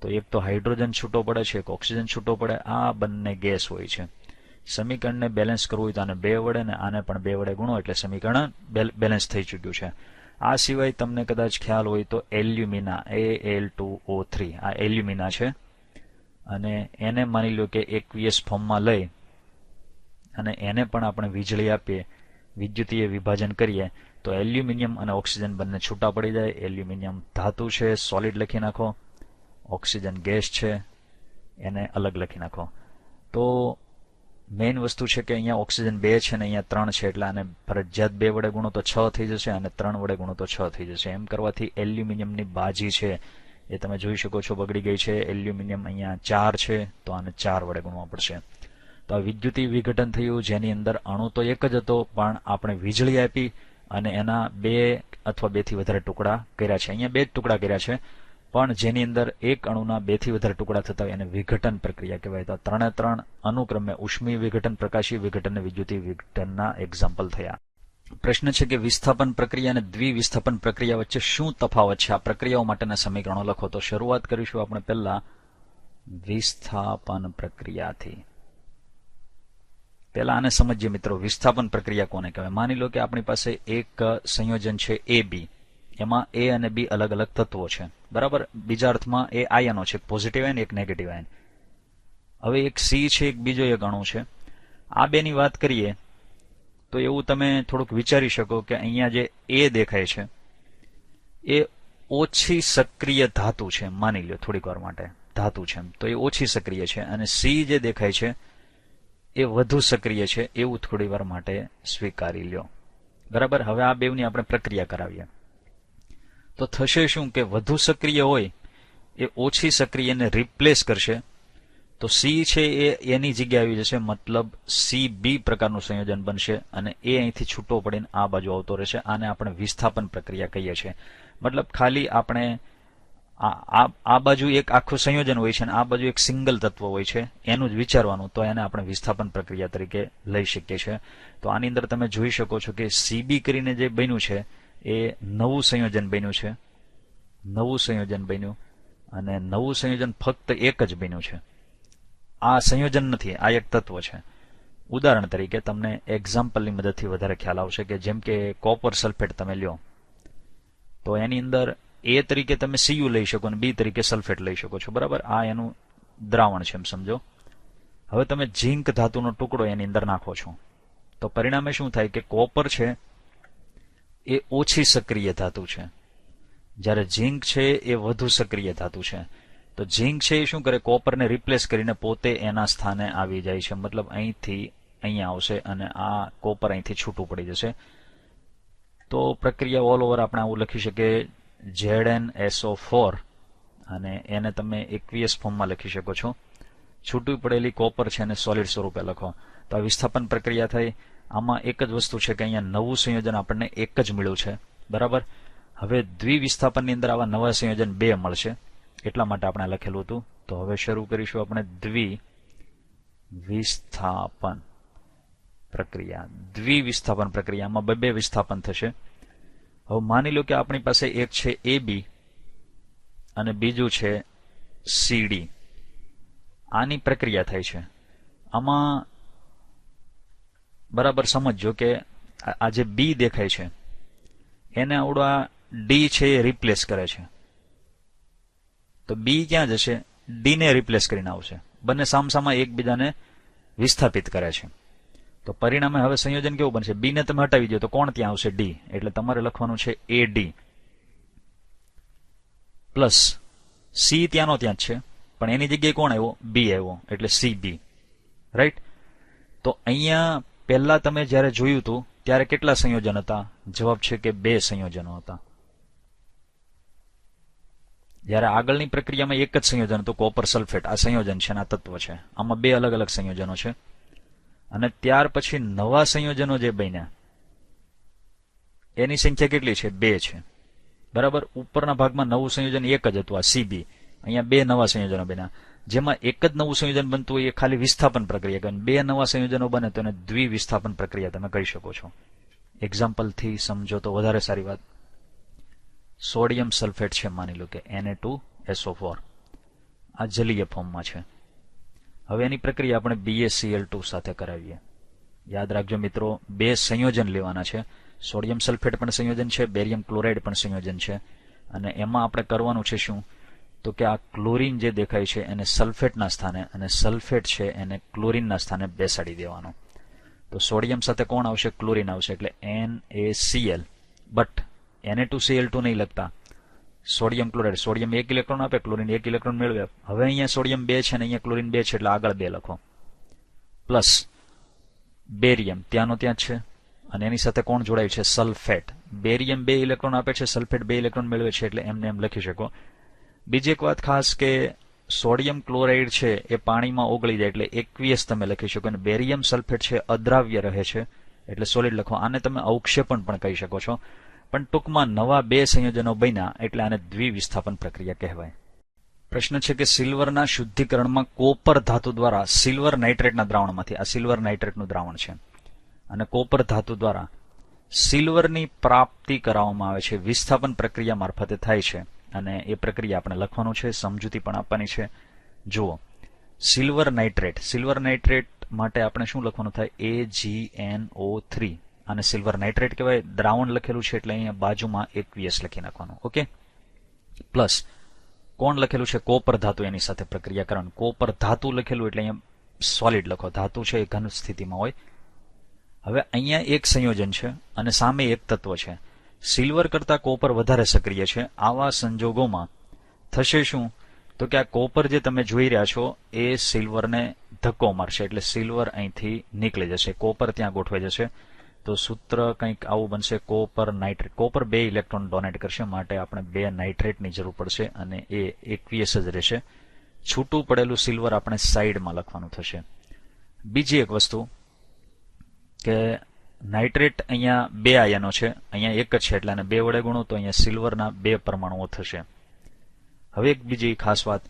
તો એક તો હાઇડ્રોજન છૂટો પડે છે, એક ઓક્સિજન છૂટો પડે. આ બંને ગેસ હોય છે. સમીકરણને બેલેન્સ કરવું હોય તો આને 2 વડે ને આને પણ 2 વડે ગુણો એટલે સમીકરણ બેલેન્સ થઈ ચૂક્યું છે. આ સિવાય તમને કદાચ ખ્યાલ હોય તો એલ્યુમિના, Al2O3, આ એલ્યુમિના છે. અને એને માની લો કે એકવીએસ ફોર્મમાં લઈ અને એને પણ આપણે વીજળી આપીએ, વિદ્યુતીય વિભાજન કરીએ તો એલ્યુમિનિયમ અને ઓક્સિજન બંને છૂટા પડી જાય. એલ્યુમિનિયમ ધાતુ છે, સોલિડ લખી નાખો. ઓક્સિજન ગેસ છે, એને અલગ લખી નાખો. તો મેઇન વસ્તુ છે કે અહીંયા ઓક્સિજન 2 છે ને અહીંયા 3 છે એટલે આને ફરજિયાત 2 વડે ગુણો તો 6 થઈ જશે અને 3 વડે ગુણો તો 6 થઈ જશે. એમ કરવાથી એલ્યુમિનિયમની બાજી છે એ તમે જોઈ શકો છો બગડી ગઈ છે. એલ્યુમિનિયમ અહીંયા 4 છે તો આને 4 વડે ગુણવા પડશે. તો આ વિદ્યુતીય વિઘટન થયું જેની અંદર અણુ તો એક જ હતો પણ આપણે વીજળી આપી અને એના 2 અથવા 2 થી વધારે ટુકડા કર્યા છે. અહીંયા 2 જ ટુકડા કર્યા છે પણ જેની અંદર એક અણુના 2 થી વધારે ટુકડા થતા હોય એને વિઘટન પ્રક્રિયા કહેવાય. તો ત્રણે ત્રણ અનુક્રમે ઉષ્મીય વિઘટન, પ્રકાશીય વિઘટન અને વિદ્યુતીય વિઘટનના એક્ઝામ્પલ થયા. પ્રશ્ન છે કે વિસ્થાપન પ્રક્રિયા અને દ્વિવિસ્થાપન પ્રક્રિયા વચ્ચે શું તફાવત છે? આ પ્રક્રિયાઓ માટેના સમીકરણો લખો. તો શરૂઆત કરીશું આપણે પહેલા વિસ્થાપન પ્રક્રિયાથી. પહેલા આને સમજીએ મિત્રો, વિસ્થાપન પ્રક્રિયા કોને કહેવાય? માની લો કે આપણી પાસે એક સંયોજન છે AB, એમાં A અને B અલગ અલગ તત્વો છે, બરાબર. બીજા અર્થમાં એ આયનો છે, એક પોઝિટિવ આયન એક નેગેટિવ આયન. હવે એક C છે, એક બીજો એક અણુ છે. આ બેની વાત કરીએ તો એવું તમે થોડુંક વિચારી શકો કે અહીંયા જે A દેખાય છે એ ઓછી સક્રિય ધાતુ છે. માની લો થોડીક વાર માટે ધાતુ છે તો એ ઓછી સક્રિય છે, અને C જે દેખાય છે એ વધુ સક્રિય છે એવું થોડી વાર માટે સ્વીકારી લ્યો, બરાબર. હવે આ બેવની આપણે પ્રક્રિયા કરાવીએ તો થશે શું કે વધુ સક્રિય હોય એ ઓછી સક્રિયને રિપ્લેસ કરશે. તો C છે એ એની જગ્યાએ આવી જશે, મતલબ CB પ્રકારનું સંયોજન બનશે અને એ અહીંથી છૂટો પડીને આ બાજુ આવતો રહેશે. આને આપણે વિસ્થાપન પ્રક્રિયા કહીએ છીએ. મતલબ ખાલી આપણે આ બાજુ એક આખું સંયોજન હોય છે અને આ બાજુ એક સિંગલ તત્વ હોય છે એનું જ વિચારવાનું, તો એને આપણે વિસ્થાપન પ્રક્રિયા તરીકે લઈ શકીએ છીએ. તો આની અંદર તમે જોઈ શકો છો કે CB કરીને જે બન્યું છે એ નવું સંયોજન બન્યું છે, નવું સંયોજન બન્યું, અને નવું સંયોજન ફક્ત એક જ બન્યું છે. આ સંયોજન નથી, આ એક તત્વ છે. ઉદાહરણ તરીકે તમને એક્ઝામ્પલની મદદથી વધારે ખ્યાલ આવશે કે જેમ કે કોપર સલ્ફેટ તમે લ્યો તો એની અંદર A તરીકે તમે Cu લઈ શકો અને B તરીકે સલ્ફેટ લઈ શકો છો, બરાબર. આ એનું દ્રાવણ છે એમ સમજો. હવે તમે ઝીંક ધાતુનો ટુકડો એની અંદર નાખો છો તો પરિણામે શું થાય કે કોપર છે એ ઓછી સક્રિય ધાતુ છે, જ્યારે ઝીંક છે એ વધુ સક્રિય ધાતુ છે. તો ઝીંક છે એ શું કરે, કોપરને રિપ્લેસ કરીને પોતે એના સ્થાને આવી જાય છે, મતલબ અહીંથી અહીંયા આવશે અને આ કોપર અહીંથી છૂટું પડી જશે. તો પ્રક્રિયા ઓલ ઓવર આપણે આવું લખી શકીએ ZnSO4 અને એને તમે એકવીએસ ફોર્મમાં લખી શકો છો. છૂટું પડેલી કોપર છે એને સોલિડ સ્વરૂપે લખો. તો આ વિસ્થાપન પ્રક્રિયા થઈ. આમાં એક જ વસ્તુ છે કે અહીંયા નવું સંયોજન આપણને એક જ મળ્યું છે, બરાબર. હવે દ્વિવિસ્થાપનની અંદર આવા નવા સંયોજન 2 મળશે, એટલા માટે આપણે લખેલું હતું. તો હવે શરૂ કરીશું આપણે દ્વિવિસ્થાપન પ્રક્રિયા. દ્વિવિસ્થાપન પ્રક્રિયામાં 2 વિસ્થાપન થશે. હવે માની લો કે આપણી પાસે એક છે AB અને બીજું છે CD. આની પ્રક્રિયા થાય છે. આમાં બરાબર સમજો કે આ જે B દેખાય છે એને આવડા D છે એ રિપ્લેસ કરે છે. તો B ક્યાં જશે? D ને રિપ્લેસ કરીને આવશે. બંને સામસામા એકબીજાને વિસ્થાપિત કરે છે. તો પરિણામે હવે સંયોજન કેવું બનશે? B ને તમે હટાવી દો તો કોણ ત્યાં આવશે? D. એટલે તમારે લખવાનું છે AD પ્લસ C ત્યાંનો ત્યાં જ છે પણ એની જગ્યાએ કોણ આવ્યો? B આવ્યો, એટલે CB, રાઈટ. તો અહીંયા પહેલા તમે જ્યારે જોયું હતું ત્યારે કેટલા સંયોજન હતા? જવાબ છે કે 2 સંયોજનો હતા. જ્યારે આગળની પ્રક્રિયામાં એક જ સંયોજન હતું, કોપર સલ્ફેટ. આ સંયોજન છે અને આ તત્વ છે. આમાં 2 અલગ અલગ સંયોજનો છે. અને ત્યાર પછી નવા સંયોજનો જે બન્યા એની સંખ્યા કેટલી છે? 2 છે, બરાબર. ઉપરના ભાગમાં નવું સંયોજન એક જ હતું, આ CB. અહીંયા 2 નવા સંયોજનો બન્યા. જેમાં એક જ નવું સંયોજન બનતું હોય એ ખાલી વિસ્થાપન પ્રક્રિયા કહેવાય. 2 નવા સંયોજનો બને તો એને દ્વિવિસ્થાપન પ્રક્રિયા તમે કહી શકો છો. એક્ઝામ્પલથી સમજો તો વધારે સારી વાત. સોડિયમ સલ્ફેટ છે, માની લો કે Na2SO4. આ જલીય ફોર્મમાં છે. હવે એની પ્રક્રિયા આપણે BaCl2 સાથે કરાવીએ. યાદ રાખજો મિત્રો, 2 સંયોજન લેવાના છે. સોડિયમ સલ્ફેટ પણ સંયોજન છે, બેરિયમ ક્લોરાઇડ પણ સંયોજન છે. અને એમાં આપણે કરવાનું છે શું? તો કે આ ક્લોરીન જે દેખાય છે એને સલ્ફેટના સ્થાને અને સલ્ફેટ છે એને ક્લોરીનના સ્થાને બેસાડી દેવાનો. તો સોડિયમ સાથે કોણ આવશે? ક્લોરીન આવશે, એટલે NaCl. બટ Na2Cl2 નહીં લખતા, સોડિયમ ક્લોરાઇડ. સોડિયમ 1 ઇલેક્ટ્રોન આપે, ક્લોરીન 1 ઇલેક્ટ્રોન મેળવે. હવે અહીંયા સોડિયમ 2 છે અને અહીંયા ક્લોરીન 2 છે, એટલે આગળ 2 લખો. પ્લસ બેરિયમ ત્યાંનો ત્યાં જ છે અને એની સાથે કોણ જોડાયું છે? સલ્ફેટ. બેરિયમ 2 ઇલેક્ટ્રોન આપે છે, સલ્ફેટ 2 ઇલેક્ટ્રોન મેળવે છે, એટલે એમને એમ લખી શકો બીજી એક વાત ખાસ કે સોડિયમ ક્લોરાઇડ છે એ પાણીમાં ઓગળી જાય એટલે એક્વિયસ તમે લખી શકો, અને બેરિયમ સલ્ફેટ છે અદ્રાવ્ય રહે છે એટલે સોલિડ લખો. આને તમે અવક્ષેપણ પણ કહી શકો છો, પણ ટૂંકમાં નવા બે સંયોજનો બન્યા એટલે આને દ્વિવિસ્થાપન પ્રક્રિયા કહેવાય. પ્રશ્ન છે કે સિલ્વરના શુદ્ધિકરણમાં કોપર ધાતુ દ્વારા સિલ્વર નાઇટ્રેટના દ્રાવણમાંથી, આ સિલ્વર નાઇટ્રેટનું દ્રાવણ છે, અને કોપર ધાતુ દ્વારા સિલ્વરની પ્રાપ્તિ કરવામાં આવે છે, વિસ્થાપન પ્રક્રિયા મારફતે થાય છે, અને એ પ્રક્રિયા આપણે લખવાનું છે, સમજૂતી પણ આપવાની છે. જુઓ, સિલ્વર નાઇટ્રેટ માટે આપણે શું લખવાનું થાય? AgNO3. અને સિલ્વર નાઇટ્રેટ કહેવાય. દ્રાવણ લખેલું છે એટલે અહીંયા બાજુમાં એક્વિયસ લખી નાખવાનું. ઓકે, પ્લસ કોણ લખેલું છે? કોપર ધાતુ, એની સાથે પ્રક્રિયા કરવાનું. કોપર ધાતુ લખેલું એટલે અહીંયા સોલિડ લખો. ધાતુ છે એ ઘન સ્થિતિમાં હોય. હવે અહીંયા એક સંયોજન છે અને સામે એક તત્વ છે. સિલ્વર કરતા કોપર વધારે સક્રિય છે. આવા સંજોગોમાં થશે શું? તો કે આ કોપર જે તમે જોઈ રહ્યા છો એ સિલ્વરને ધક્કો મારશે, એટલે સિલ્વર અહીંથી નીકળી જશે, કોપર ત્યાં ગોઠવાઈ જશે. તો સૂત્ર કંઈક આવું બનશે: copper nitrate. Copper 2 electron donate કરશે, માટે આપણે 2 નાઇટ્રેટની જરૂર પડશે, અને એ એક્વિયસ જ રહેશે. છૂટું પડેલું સિલ્વર આપણે સાઈડમાં લખવાનું થશે. બીજી એક વસ્તુ કે નાઇટ્રેટ અહીંયા 2 આયનો છે, અહીંયા એક જ છે, એટલે આને 2 વડે ગુણો તો અહીંયા સિલ્વરના 2 પરમાણુઓ થશે. હવે એક બીજી ખાસ વાત,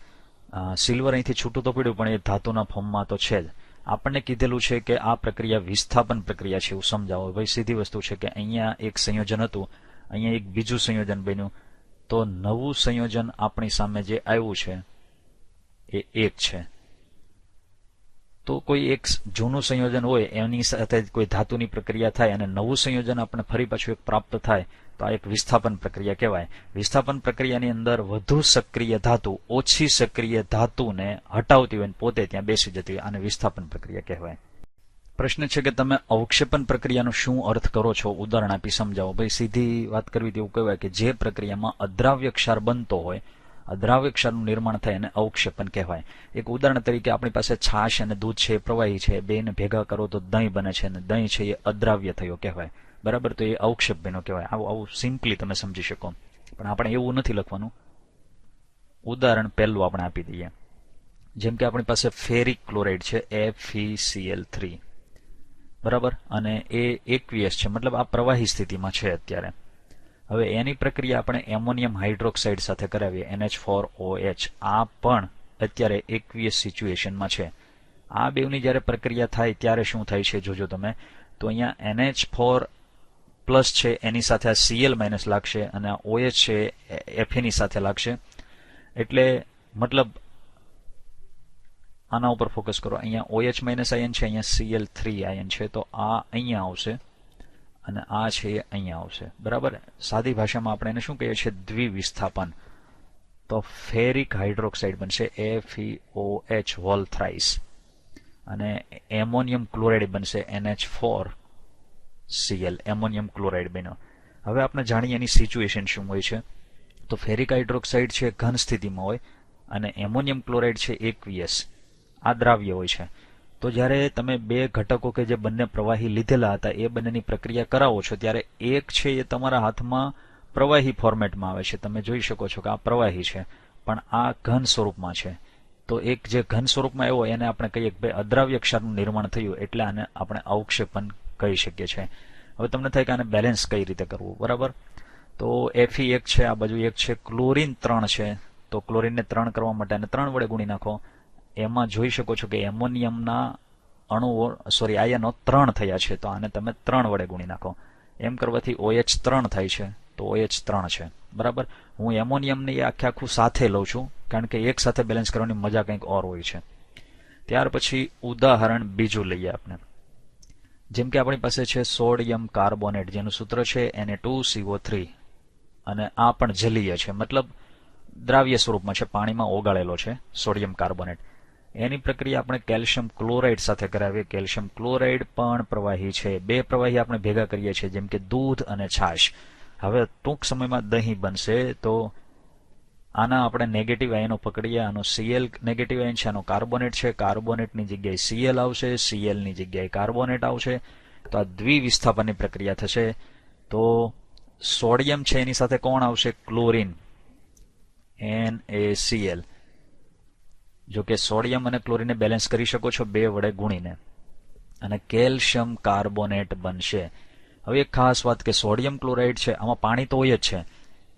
સિલ્વર અહીંથી છૂટું તો પડ્યું પણ એ ધાતુના ફોર્મમાં તો છે જ. આપણને કીધેલું છે કે આ પ્રક્રિયા વિસ્થાપન પ્રક્રિયા છે, એવું સમજાવો. ભાઈ સીધી વસ્તુ છે કે અહીંયા એક સંયોજન હતું, અહીંયા એક બીજું સંયોજન બન્યું, તો નવું સંયોજન આપણી સામે જે આવ્યું છે એ 1 છે. તો કોઈ એક જૂનું સંયોજન હોય એની સાથે કોઈ ધાતુની પ્રક્રિયા થાય અને નવું સંયોજન આપણે ફરી પાછું એક પ્રાપ્ત થાય, તો આ એક વિસ્થાપન પ્રક્રિયા કહેવાય. વિસ્થાપન પ્રક્રિયાની અંદર વધુ સક્રિય ધાતુ ઓછી સક્રિય ધાતુને હટાવતી હોય, પોતે ત્યાં બેસી જતી હોય, આને વિસ્થાપન પ્રક્રિયા કહેવાય. પ્રશ્ન છે કે તમે અવક્ષેપન પ્રક્રિયાનો શું અર્થ કરો છો? ઉદાહરણ આપી સમજાવો. ભાઈ સીધી વાત કરવી તેવું કહેવાય કે જે પ્રક્રિયામાં અદ્રાવ્ય ક્ષાર બનતો હોય, અદ્રાવ્ય ક્ષારનું નિર્માણ થાય એને અવક્ષેપન કહેવાય. એક ઉદાહરણ તરીકે આપણી પાસે છાશ અને દૂધ છે, પ્રવાહી છે, બેને ભેગા કરો તો દહીં બને છે, અને દહીં છે એ અદ્રાવ્ય થયો કહેવાય. બરાબર, તો એ અવક્ષેપ બન્યો કહેવાય. આવું સિમ્પલી તમે સમજી શકો, પણ આપણે એવું નથી લખવાનું. ઉદાહરણ પહેલું આપણે આપી દઈએ. જેમ કે આપણી પાસે ફેરિક ક્લોરાઇડ છે, FeCl3, બરાબર, અને એ એક્વિયસ છે, મતલબ આ પ્રવાહી સ્થિતિમાં છે અત્યારે. હવે એની પ્રક્રિયા આપણે એમોનિયમ હાઇડ્રોક્સાઇડ સાથે કરાવીએ, NH4OH. આ પણ અત્યારે એક્વિયસ સિચ્યુએશનમાં છે. આ બેવની જ્યારે પ્રક્રિયા થાય ત્યારે શું થાય છે જોજો તમે. તો અહીંયા NH4 પ્લસ છે એની સાથે આ Cl માઇનસ લાગશે, અને આ OH છે Fe ની સાથે લાગશે. એટલે મતલબ આના ઉપર ફોકસ કરો. અહીંયા OH માઇનસ આયન છે, અહીંયા Cl3 આયન છે, તો આ અહીંયા આવશે અને આ છે એ અહીંયા આવશે. બરાબર, સાદી ભાષામાં આપણે એને શું કહીએ છીએ? દ્વિવિસ્થાપન. તો ફેરિક હાઇડ્રોક્સાઇડ બનશે FeOH હોલ થ્રાઇસ, અને એમોનિયમ ક્લોરાઇડ બનશે NH4Cl. એમોનિયમ ક્લોરાઇડ બન્યો. હવે આપણે જાણીએ એની સિચ્યુએશન શું હોય છે. તો ફેરિક હાઇડ્રોક્સાઇડ છે ઘન સ્થિતિમાં હોય, અને એમોનિયમ ક્લોરાઇડ છે એક્વિયસ, આ દ્રાવ્ય હોય છે. તો જ્યારે તમે 2 ઘટકો કે જે બંને પ્રવાહી લીધેલા હતા એ બંનેની પ્રક્રિયા કરાવો છો, ત્યારે એક છે એ તમારા હાથમાં પ્રવાહી ફોર્મેટમાં આવે છે. તમે જોઈ શકો છો કે આ પ્રવાહી છે, પણ આ ઘન સ્વરૂપમાં છે. તો એક જે ઘન સ્વરૂપમાં આવ્યો એને આપણે કહીએ કે ભાઈ અદ્રાવ્ય ક્ષારનું નિર્માણ થયું, એટલે આને આપણે અવક્ષેપન કહી શકીએ છીએ. હવે તમને થાય કે આને બેલેન્સ કઈ રીતે કરવું? બરાબર, તો Fe 1 છે, આ બાજુ 1 છે, ક્લોરીન 3 છે, તો ક્લોરીનને 3 કરવા માટે આને 3 વડે ગુણી નાખો. એમાં જોઈ શકો છો કે એમોનિયમના આયનો 3 થયા છે, તો આને તમે 3 વડે ગુણી નાખો. એમ કરવાથી OH 3 થાય છે, તો OH 3 છે. બરાબર, હું એમોનિયમને આખું સાથે લઉં છું, કારણ કે એક સાથે બેલેન્સ કરવાની મજા કંઈક ઓર હોય છે. ત્યાર પછી ઉદાહરણ બીજું લઈએ આપણે. જેમ કે આપણી પાસે છે સોડિયમ કાર્બોનેટ, જેનું સૂત્ર છે Na2CO3, અને આ પણ જલીય છે, મતલબ દ્રાવ્ય સ્વરૂપમાં છે, પાણીમાં ઓગાળેલો છે સોડિયમ કાર્બોનેટ. એની પ્રક્રિયા આપણે કેલ્શિયમ ક્લોરાઇડ સાથે કરાવીએ. કેલ્શિયમ ક્લોરાઇડ પણ પ્રવાહી છે. 2 પ્રવાહી આપણે ભેગા કરીએ છીએ, જેમ કે દૂધ અને છાશ. હવે ટૂંક સમયમાં દહીં બનશે, તો આના આપણે નેગેટિવ આયનો પકડીએ. આનો Cl નેગેટિવ આયન છે, આનો કાર્બોનેટ છે, કાર્બોનેટની જગ્યાએ Cl આવશે, Cl ની જગ્યાએ કાર્બોનેટ આવશે. તો આ દ્વિવિસ્થાપનની પ્રક્રિયા થશે. તો સોડિયમ છે એની સાથે કોણ આવશે? ક્લોરીન. NaCl. જો કે સોડિયમ અને ક્લોરીનને બેલેન્સ કરી શકો છો 2 વડે ગુણીને, અને કેલ્શિયમ કાર્બોનેટ બનશે. હવે એક ખાસ વાત કે સોડિયમ ક્લોરાઇડ છે, આમાં પાણી તો હોય જ છે,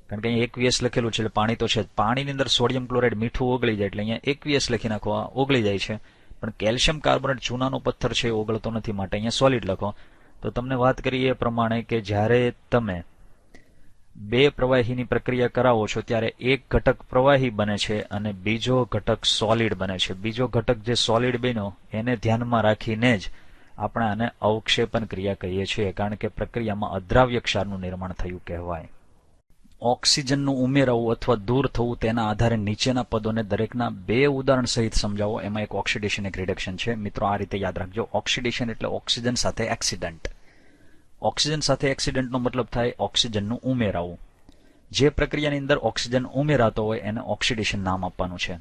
કારણ કે અહીંયા એકવીએસ લખેલું છે એટલે પાણી તો છે જ. પાણીની અંદર સોડિયમ ક્લોરાઇડ મીઠું ઓગળી જાય એટલે અહીંયા એકવીએસ લખી નાખો, ઓગળી જાય છે. પણ કેલ્શિયમ કાર્બોનેટ ચૂનાનો પથ્થર છે, ઓગળતો નથી, માટે અહીંયા સોલિડ લખો. તો તમને વાત કરીએ એ પ્રમાણે કે જ્યારે તમે 2 પ્રવાહીની પ્રક્રિયા કરાવો છો ત્યારે એક ઘટક પ્રવાહી બને છે અને બીજો ઘટક સોલિડ બને છે. બીજો ઘટક જે સોલિડ બન્યો એને ધ્યાનમાં રાખીને જ આપણે આને અવક્ષેપન ક્રિયા કહીએ છીએ, કારણ કે પ્રક્રિયામાં અદ્રાવ્ય ક્ષારનું નિર્માણ થયું કહેવાય. ઓક્સિજનનું ઉમેરાવું અથવા દૂર થવું તેના આધારે નીચેના પદોને દરેકના 2 ઉદાહરણ સહિત સમજાવો. એમાં એક ઓક્સિડેશન, એક રિડક્શન છે. મિત્રો આ રીતે યાદ રાખજો. ઓક્સિડેશન એટલે ઓક્સિજન સાથે એક્સિડન્ટ. ઓક્સિજન સાથે એક્સિડન્ટનો મતલબ થાય ઓક્સિજનનું ઉમેરાવું. જે પ્રક્રિયાની અંદર ઓક્સિજન ઉમેરાતો હોય એને ઓક્સિડેશન નામ આપવાનું છે.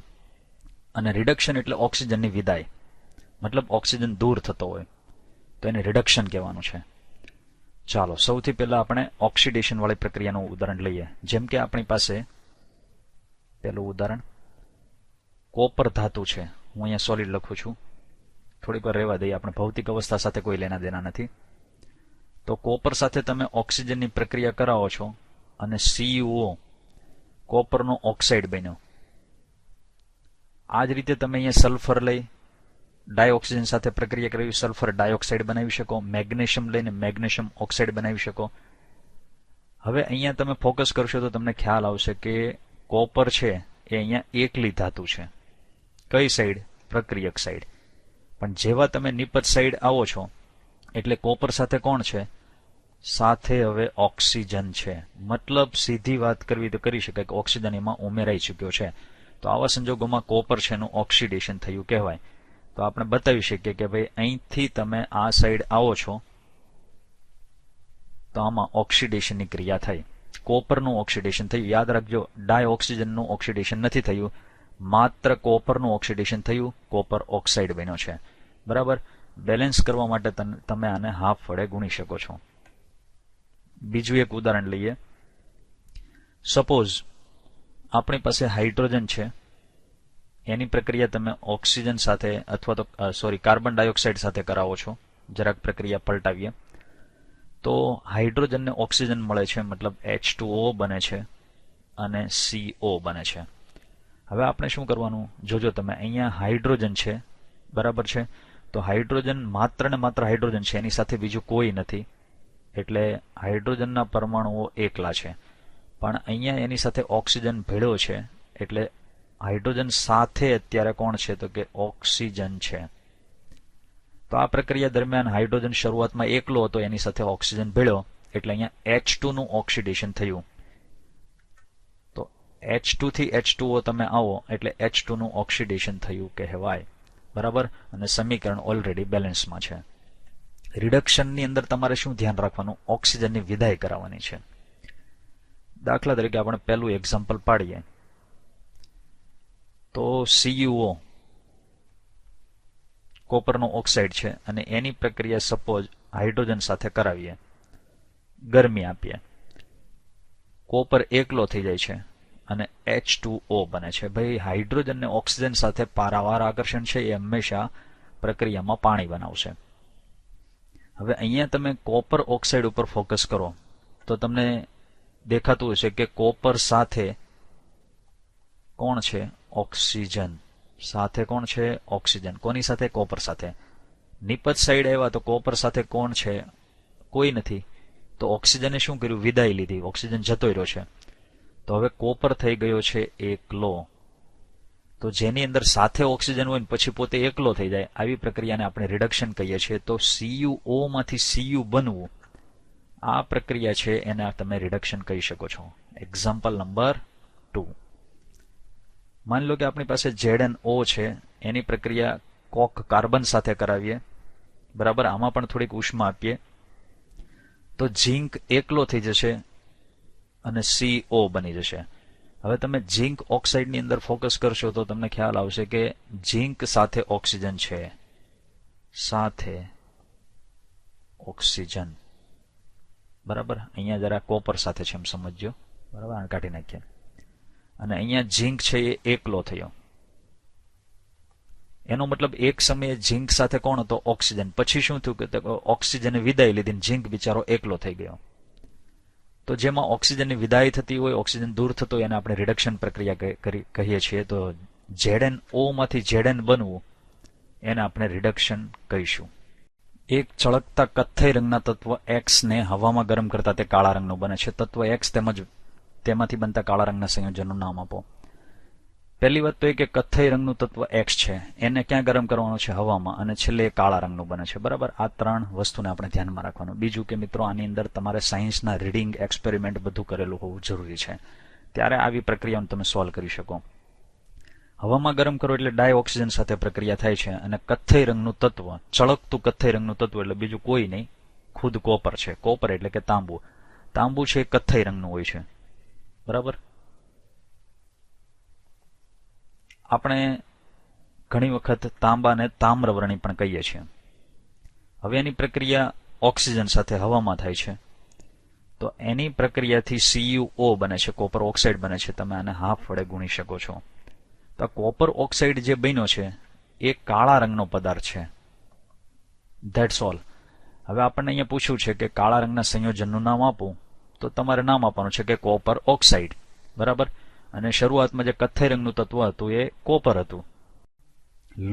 અને રિડક્શન એટલે ઓક્સિજનની વિદાય, મતલબ ઓક્સિજન દૂર થતો હોય તો એને રિડક્શન કહેવાનું છે. ચાલો સૌથી પહેલા આપણે ઓક્સિડેશન વાળી પ્રક્રિયાનું ઉદાહરણ લઈએ. જેમ કે આપણી પાસે પહેલું ઉદાહરણ કોપર ધાતુ છે. હું અહીંયા સોલિડ લખું છું, થોડીક વાર રહેવા દઈએ, આપણે ભૌતિક અવસ્થા સાથે કોઈ લેના દેના નથી. તો કોપર સાથે તમે ઓક્સિજનની પ્રક્રિયા કરાવો છો અને CuO કોપરનો ઓક્સાઇડ બન્યો. આ જ રીતે તમે અહીંયા સલ્ફર લઈ ડાયોક્સિજન સાથે પ્રક્રિયા કરી સલ્ફર ડાયોક્સાઇડ બનાવી શકો. મેગ્નેશિયમ લઈને મેગ્નેશિયમ ઓક્સાઇડ બનાવી શકો. હવે અહીંયા તમે ફોકસ કરશો તો તમને ખ્યાલ આવશે કે કોપર છે એ અહીંયા એકલી ધાતુ છે. કઈ સાઈડ? પ્રક્રિયક સાઈડ. પણ જેવા તમે નિપજ સાઈડ આવો છો એટલે કોપર સાથે કોણ છે? સાથે હવે ઓક્સિજન છે. મતલબ સીધી વાત કરવી તો કરી શકાય કે ઓક્સિજન એમાં ઉમેરાઈ ચૂક્યો છે. તો આવા સંજોગોમાં કોપર છે એનું ઓક્સિડેશન થયું કહેવાય. તો આપણે બતાવી શકીએ કે ભાઈ અહીંથી તમે આ સાઈડ આવો છો તો આમાં ઓક્સિડેશનની ક્રિયા થઈ. કોપરનું ઓક્સિડેશન થયું. યાદ રાખજો, ડાયઓક્સિજનનું ઓક્સિડેશન નથી થયું, માત્ર કોપરનું ઓક્સિડેશન થયું. કોપર ઓક્સાઇડ બન્યો છે. બરાબર. બેલેન્સ કરવા માટે તમે આને હાફ વડે ગુણી શકો છો. બીજું એક ઉદાહરણ લઈએ. સપોઝ આપણી પાસે હાઇડ્રોજન છે, એની પ્રક્રિયા તમે ઓક્સિજન સાથે અથવા તો કાર્બન ડાયોક્સાઇડ સાથે કરાવો છો. જરાક પ્રક્રિયા પલટાવીએ તો હાઇડ્રોજનને ઓક્સિજન મળે છે, મતલબ H2O બને છે અને CO બને છે. હવે આપણે શું કરવાનું? જોજો તમે, અહીંયા હાઇડ્રોજન છે, બરાબર છે. તો હાઇડ્રોજન માત્ર ને માત્ર હાઇડ્રોજન છે, એની સાથે બીજું કોઈ નથી, એટલે હાઇડ્રોજનના પરમાણુઓ એકલા છે. પણ અહીંયા એની સાથે ઓક્સિજન ભેળ્યો છે એટલે હાઇડ્રોજન સાથે અત્યારે કોણ છે? તો કે ઓક્સિજન છે. તો આ પ્રક્રિયા દરમિયાન હાઇડ્રોજન શરૂઆતમાં એકલો હતો, એની સાથે ઓક્સિજન ભેળ્યો એટલે અહીંયા H2 નું ઓક્સિડેશન થયું. તો H2 થી H2O તમે આવો એટલે H2 નું ઓક્સિડેશન થયું કહેવાય. બરાબર. અને સમીકરણ ઓલરેડી બેલેન્સમાં છે. રિડક્શનની અંદર તમારે શું ધ્યાન રાખવાનું? ઓક્સિજનની વિદાય કરાવવાની છે. દાખલા તરીકે આપણે પહેલું એક્ઝામ્પલ પાડીએ તો CuO કોપરનો ઓક્સાઇડ છે અને એની પ્રક્રિયા સપોઝ હાઇડ્રોજન સાથે કરાવીએ, ગરમી આપીએ, કોપર એકલો થઈ જાય છે અને H2O બને છે. ભાઈ હાઇડ્રોજન ને ઓક્સિજન સાથે પારાવાર આકર્ષણ છે એ હંમેશા પ્રક્રિયામાં પાણી બનાવશે. હવે અહીંયા તમે કોપર ઓક્સાઇડ ઉપર ફોકસ કરો તો તમને દેખાતું હશે કે કોપર સાથે કોણ છે? ઓક્સિજન. સાથે કોણ છે? ઓક્સિજન. કોની સાથે? કોપર સાથે. નિપજ સાઈડ આવ્યા તો કોપર સાથે કોણ છે? કોઈ નથી. તો ઓક્સિજને શું કર્યું? વિદાય લીધી. ઓક્સિજન જતો રહ્યો છે. તો હવે કોપર થઈ ગયો છે એકલો. તો જેની અંદર સાથે ઓક્સિજન હોય ને પછી પોતે એકલો થઈ જાય, આવી પ્રક્રિયાને આપણે રિડક્શન કહીએ છીએ. તો CuO માંથી Cu બનવું, આ પ્રક્રિયા છે એને તમે રિડક્શન કહી શકો છો. Example number 2. માની લો કે આપણી પાસે ZnO છે, એની પ્રક્રિયા કોક કાર્બન સાથે કરાવીએ, બરાબર. આમાં પણ થોડીક ઉષ્મા આપીએ તો ઝીંક એકલો થઈ જશે અને CO બની જશે. હવે તમે ઝીંક ઓક્સાઇડની અંદર ફોકસ કરશો તો તમને ખ્યાલ આવશે કે ઝીંક સાથે ઓક્સિજન છે, સાથે ઓક્સિજન, બરાબર. અહીંયા જરા કોપર સાથે છે એમ સમજજો, બરાબર. કાઢી નાખીએ. અને અહીંયા ઝીંક છે એ એકલો થયો. એનો મતલબ એક સમયે ઝીંક સાથે કોણ હતો? ઓક્સિજન. પછી શું થયું કે ઓક્સિજને વિદાય લીધી, ઝીંક બિચારો એકલો થઈ ગયો. તો જેમાં ઓક્સિજનની વિદાય થતી હોય, ઓક્સિજન દૂર થતો હોય, એને આપણે રિડક્શન પ્રક્રિયા કહીએ છીએ. તો ZnO માંથી Zn બનવું એને આપણે રિડક્શન કહીશું. એક ચળકતા કથ્થઈ રંગના તત્વ X ને હવામાં ગરમ કરતા તે કાળા રંગનું બને છે. તત્વ X તેમજ તેમાંથી બનતા કાળા રંગના સંયોજનનું નામ આપો. પહેલી વાત તો એ કે કથ્થઈ રંગનું તત્વ X છે, એને ક્યાં ગરમ કરવાનું છે? હવામાં. અને છેલ્લે એ કાળા રંગનું બને છે. બરાબર, આ ત્રણ વસ્તુને આપણે ધ્યાનમાં રાખવાનું. બીજું કે મિત્રો, આની અંદર તમારે સાયન્સના રીડિંગ, એક્સપેરિમેન્ટ બધું કરેલું હોવું જરૂરી છે, ત્યારે આવી પ્રક્રિયાને તમે સોલ્વ કરી શકો. હવામાં ગરમ કરો એટલે ડાયઓક્સિજન સાથે પ્રક્રિયા થાય છે, અને કથ્થઈ રંગનું તત્વ, ચળકતું કથ્થઈ રંગનું તત્વ એટલે બીજું કોઈ નહીં, ખુદ કોપર છે. કોપર એટલે કે તાંબુ. તાંબુ છે એ કથ્થઈ રંગનું હોય છે. બરાબર. આપણે ઘણી વખત તાંબાને તામ્રવર્ણી પણ કહીએ છીએ. હવે એની પ્રક્રિયા ઓક્સિજન સાથે હવામાં થાય છે, તો એની પ્રક્રિયાથી CuO બને છે, કોપર ઓક્સાઇડ બને છે. તમે આને હાફ વડે ગુણી શકો છો. તો આ કોપર ઓક્સાઇડ જે બન્યો છે એ કાળા રંગનો પદાર્થ છે. That's all. હવે આપણને અહીંયા પૂછ્યું છે કે કાળા રંગના સંયોજનનું નામ આપો, તો તમારે નામ આપવાનું છે કે કોપર ઓક્સાઇડ. બરાબર. અને શરૂઆતમાં જે કથ્થઈ રંગનું તત્વ હતું એ કોપર હતું.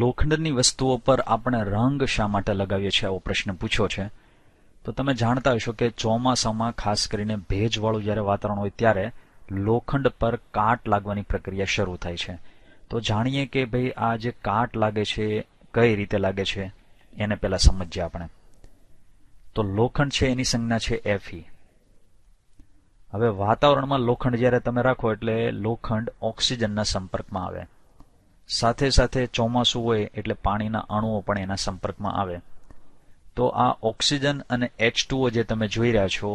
લોખંડની વસ્તુઓ પર આપણે રંગ શા માટે લગાવીએ છીએ, આવો પ્રશ્ન પૂછ્યો છે. તો તમે જાણતા હશો કે ચોમાસામાં ખાસ કરીને ભેજવાળું જ્યારે વાતાવરણ હોય ત્યારે લોખંડ પર કાટ લાગવાની પ્રક્રિયા શરૂ થાય છે. તો જાણીએ કે ભાઈ આ જે કાટ લાગે છે કઈ રીતે લાગે છે, એને પહેલા સમજીએ આપણે. તો લોખંડ છે એની સંજ્ઞા છે Fe. હવે વાતાવરણમાં લોખંડ જ્યારે તમે રાખો એટલે લોખંડ ઓક્સિજનના સંપર્કમાં આવે. સાથે સાથે ચોમાસું હોય એટલે પાણીના અણુઓ પણ એના સંપર્કમાં આવે. તો આ ઓક્સિજન અને H2O જે તમે જોઈ રહ્યા છો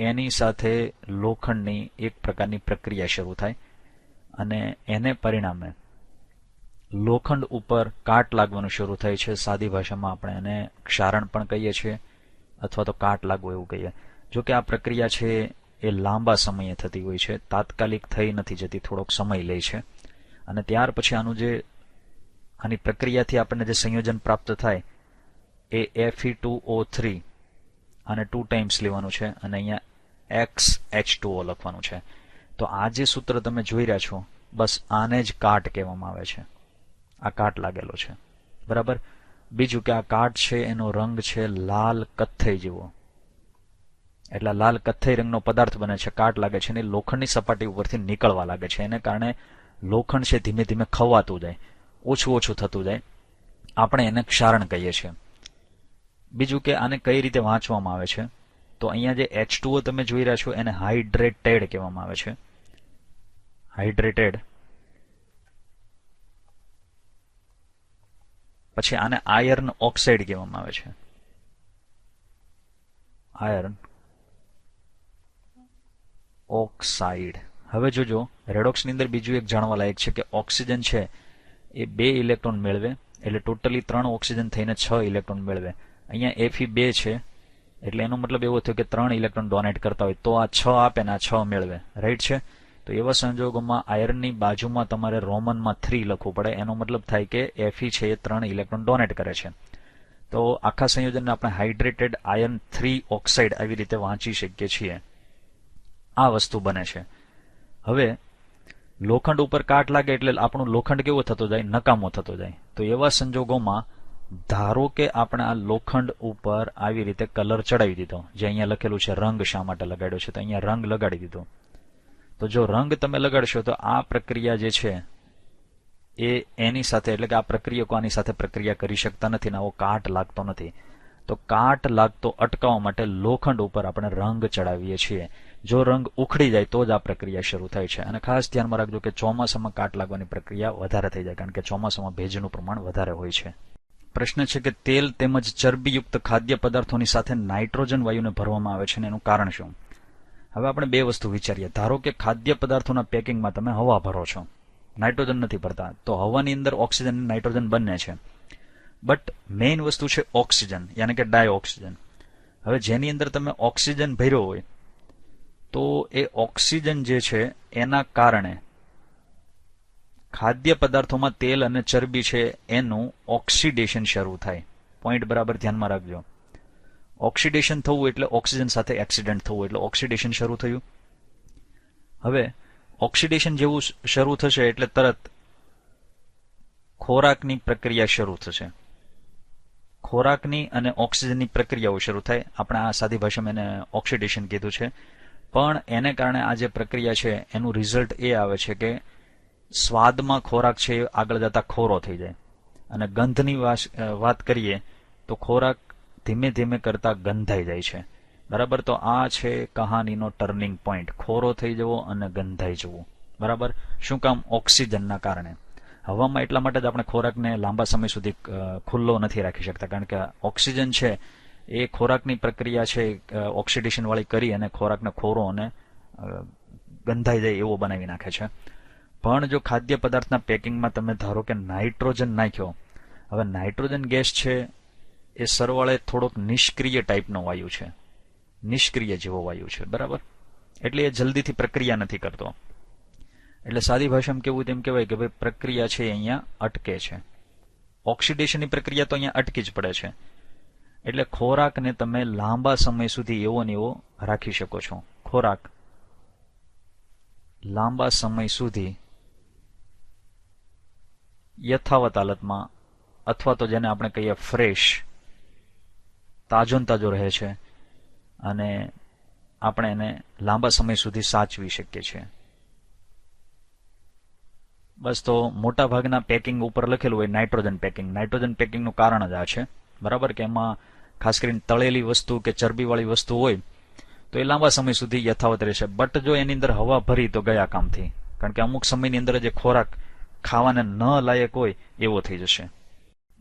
એની સાથે લોખંડની એક પ્રકારની પ્રક્રિયા શરૂ થાય, અને એને પરિણામે લોખંડ ઉપર કાટ લાગવાનું શરૂ થાય છે. સાદી ભાષામાં આપણે એને ક્ષારણ પણ કહીએ છીએ, અથવા તો કાટ લાગવું એવું કહીએ. જો કે આ પ્રક્રિયા છે એ લાંબા સમયે થતી હોય છે, તાત્કાલિક થઈ નથી જતી, થોડોક સમય લે છે. અને ત્યાર પછી આની પ્રક્રિયાથી આપણને જે સંયોજન પ્રાપ્ત થાય એ Fe2O3 અને 2 ટાઈમ્સ લેવાનું છે, અને અહીંયા XH2O લખવાનું છે. તો આ જે સૂત્ર તમે જોઈ રહ્યા છો, બસ આને જ કાટ કહેવામાં આવે છે. આ કાટ લાગેલો છે. બરાબર. બીજું કે આ કાટ છે એનો રંગ છે લાલ કથ્થઈ જેવો, એટલે લાલ કથ્થઈ રંગનો પદાર્થ બને છે. કાટ લાગે છે અને લોખંડની સપાટી ઉપરથી નીકળવા લાગે છે. એને કારણે લોખંડ છે ધીમે ધીમે ખવાતું જાય, ઓછું ઓછું થતું જાય. આપણે એને ક્ષારણ કહીએ છીએ. બીજું કે આને કઈ રીતે વાંચવામાં આવે છે, તો અહીંયા જે H2O તમે જોઈ રહ્યા છો એને હાઇડ્રેટેડ કહેવામાં આવે છે. હાઇડ્રેટેડ. પછી આને આયર્ન ઓક્સાઇડ કહેવામાં આવે છે. Iron oxide. હવે જોજો, રેડોક્સની અંદર બીજું એક જાણવા લાયક છે કે ઓક્સિજન છે એ 2 ઇલેક્ટ્રોન મેળવે, એટલે ટોટલી 3 ઓક્સિજન થઈને 6 ઇલેક્ટ્રોન મેળવે. અહીંયા Fe2 છે એટલે એનો મતલબ એવો થયો કે 3 ઇલેક્ટ્રોન ડોનેટ કરતા હોય તો આ 6 આપે ને આ 6 મેળવે. રાઈટ છે. તો એવા સંજોગોમાં આયર્નની બાજુમાં તમારે રોમનમાં 3 લખવું પડે. એનો મતલબ થાય કે Fe છે એ 3 ઇલેક્ટ્રોન ડોનેટ કરે છે. તો આખા સંયોજનને આપણે હાઇડ્રેટેડ આયર્ન 3 ઓક્સાઇડ આવી રીતે વાંચી શકીએ છીએ. આ વસ્તુ બને છે. હવે લોખંડ ઉપર કાટ લાગે એટલે આપણું લોખંડ કેવો થતો જાય? નકામો થતો જાય. તો એવા સંજોગોમાં ધારો કે આપણે આ લોખંડ ઉપર આવી રીતે કલર ચડાવી દીધો, જે અહીંયા લખેલું છે રંગ શા માટે લગાડ્યો છે, તો અહીંયા રંગ લગાડી દીધો. તો જો રંગ તમે લગાડશો તો આ પ્રક્રિયા જે છે એ એની સાથે, એટલે કે આ પ્રક્રિયકો આની સાથે પ્રક્રિયા કરી શકતા નથી ને આવો કાટ લાગતો નથી. તો કાટ લાગતો અટકાવવા માટે લોખંડ ઉપર આપણે રંગ ચડાવીએ છીએ. જો રંગ ઉખડી જાય તો જ આ પ્રક્રિયા શરૂ થાય છે. અને ખાસ ધ્યાનમાં રાખજો કે ચોમાસામાં કાટ લાગવાની પ્રક્રિયા વધારે થઈ જાય, કારણ કે ચોમાસામાં ભેજનું પ્રમાણ વધારે હોય છે. પ્રશ્ન છે કે તેલ તેમજ ચરબીયુક્ત ખાદ્ય પદાર્થોની સાથે નાઇટ્રોજન વાયુને ભરવામાં આવે છે અને એનું કારણ શું? હવે આપણે બે વસ્તુ વિચારીએ. ધારો કે ખાદ્ય પદાર્થોના પેકિંગમાં તમે હવા ભરો છો, નાઇટ્રોજન નથી ભરતા, તો હવાની અંદર ઓક્સિજન અને નાઇટ્રોજન બંને છે. બટ મેઇન વસ્તુ છે ઓક્સિજન, યાની કે ડાયઓક્સિજન. હવે જેની અંદર તમે ઓક્સિજન ભર્યો હોય તો એ ઓક્સિજન જે છે એના કારણે ખાદ્ય પદાર્થોમાં તેલ અને ચરબી છે એનું ઓક્સિડેશન શરૂ થાય. પોઈન્ટ બરાબર ધ્યાનમાં રાખજો. ઓક્સિડેશન થવું એટલે ઓક્સિજન સાથે એક્સિડન્ટ થવું એટલે ઓક્સિડેશન શરૂ થયું. હવે ઓક્સિડેશન જેવું શરૂ થશે એટલે તરત ખોરાકની પ્રક્રિયા શરૂ થશે. ખોરાકની અને ઓક્સિજનની પ્રક્રિયાઓ શરૂ થાય. આપણે આ સાદી ભાષામાં એને ઓક્સિડેશન કીધું છે. પણ એને કારણે આ જે પ્રક્રિયા છે એનું રિઝલ્ટ એ આવે છે કે સ્વાદમાં ખોરાક છે એ આગળ જતા ખોરો થઈ જાય. અને ગંધની વાત કરીએ તો ખોરાક ધીમે ધીમે કરતા ગંધાઈ જાય છે. બરાબર. તો આ છે કહાનીનો ટર્નિંગ પોઈન્ટ, ખોરો થઈ જવો અને ગંધાઈ જવું. બરાબર. શું કામ? ઓક્સિજનના કારણે. હવામાં એટલા માટે જ આપણે ખોરાકને લાંબા સમય સુધી ખુલ્લો નથી રાખી શકતા, કારણ કે ઓક્સિજન છે એ ખોરાકની પ્રક્રિયા છે ઓક્સિડેશન વાળી કરી અને ખોરાકને ખોરો અને ગંધાઈ જાય એવો બનાવી નાખે છે. પણ જો ખાદ્ય પદાર્થના પેકિંગમાં તમે ધારો કે નાઇટ્રોજન નાખ્યો, હવે નાઇટ્રોજન ગેસ છે એ સરવાળે થોડોક નિષ્ક્રિય ટાઈપનો વાયુ છે, નિષ્ક્રિય જેવો વાયુ છે. બરાબર. એટલે એ જલ્દીથી પ્રક્રિયા નથી કરતો. એટલે સાદી ભાષામાં કેવું તેમ કહેવાય કે ભાઈ પ્રક્રિયા છે અહીંયા અટકે છે. ઓક્સિડેશનની પ્રક્રિયા તો અહીંયા અટકી જ પડે છે. એટલે ખોરાકને તમે લાંબા સમય સુધી એવો ને એવો રાખી શકો છો. ખોરાક લાંબા સમય સુધી યથાવત હાલતમાં અથવા તો જેને આપણે કહીએ ફ્રેશ, તાજો ને તાજો રહે છે અને આપણે એને લાંબા સમય સુધી સાચવી શકીએ છીએ. બસ. તો મોટા ભાગના પેકિંગ ઉપર લખેલું હોય નાઇટ્રોજન પેકિંગ. નાઇટ્રોજન પેકિંગનું કારણ જ આ છે. બરાબર. કે એમાં ખાસ કરીને તળેલી વસ્તુ કે ચરબીવાળી વસ્તુ હોય તો એ લાંબા સમય સુધી યથાવત રહેશે. બટ જો એની અંદર હવા ભરી તો ગયા કામથી, કારણ કે અમુક સમયની અંદર જે ખોરાક ખાવાને ન લાયક હોય એવો થઈ જશે.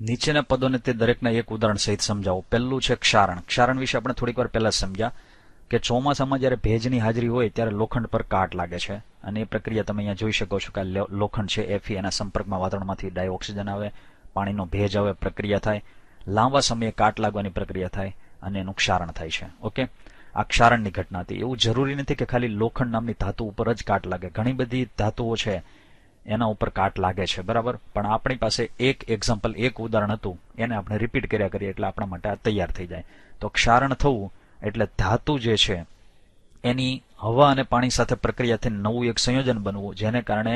નીચેના પદોને તે દરેકના એક ઉદાહરણ સહિત સમજાવો. પહેલું છે ક્ષારણ. ક્ષારણ વિશે આપણે થોડીક વાર પહેલા સમજ્યા કે ચોમાસામાં જ્યારે ભેજની હાજરી હોય ત્યારે લોખંડ પર કાટ લાગે છે અને એ પ્રક્રિયા તમે અહીંયા જોઈ શકો છો કે લોખંડ છે Fe એના સંપર્કમાં વાતાવરણમાંથી ડાયોક્સિજન આવે, પાણીનો ભેજ આવે, પ્રક્રિયા થાય, લાંબા સમયે કાટ લાગવાની પ્રક્રિયા થાય અને એનું ક્ષારણ થાય છે. ઓકે. આ ક્ષારણની ઘટના હતી. એવું જરૂરી નથી કે ખાલી લોખંડ નામની ધાતુ ઉપર જ કાટ લાગે. ઘણી બધી ધાતુઓ છે એના ઉપર કાટ લાગે છે. બરાબર. પણ આપણી પાસે એક એક્ઝામ્પલ, એક ઉદાહરણ હતું, એને આપણે રિપીટ કર્યા કરીએ એટલે આપણા માટે આ તૈયાર થઈ જાય. તો ક્ષારણ થવું એટલે ધાતુ જે છે એની હવા અને પાણી સાથે પ્રક્રિયા થઈને નવું એક સંયોજન બનવું, જેને કારણે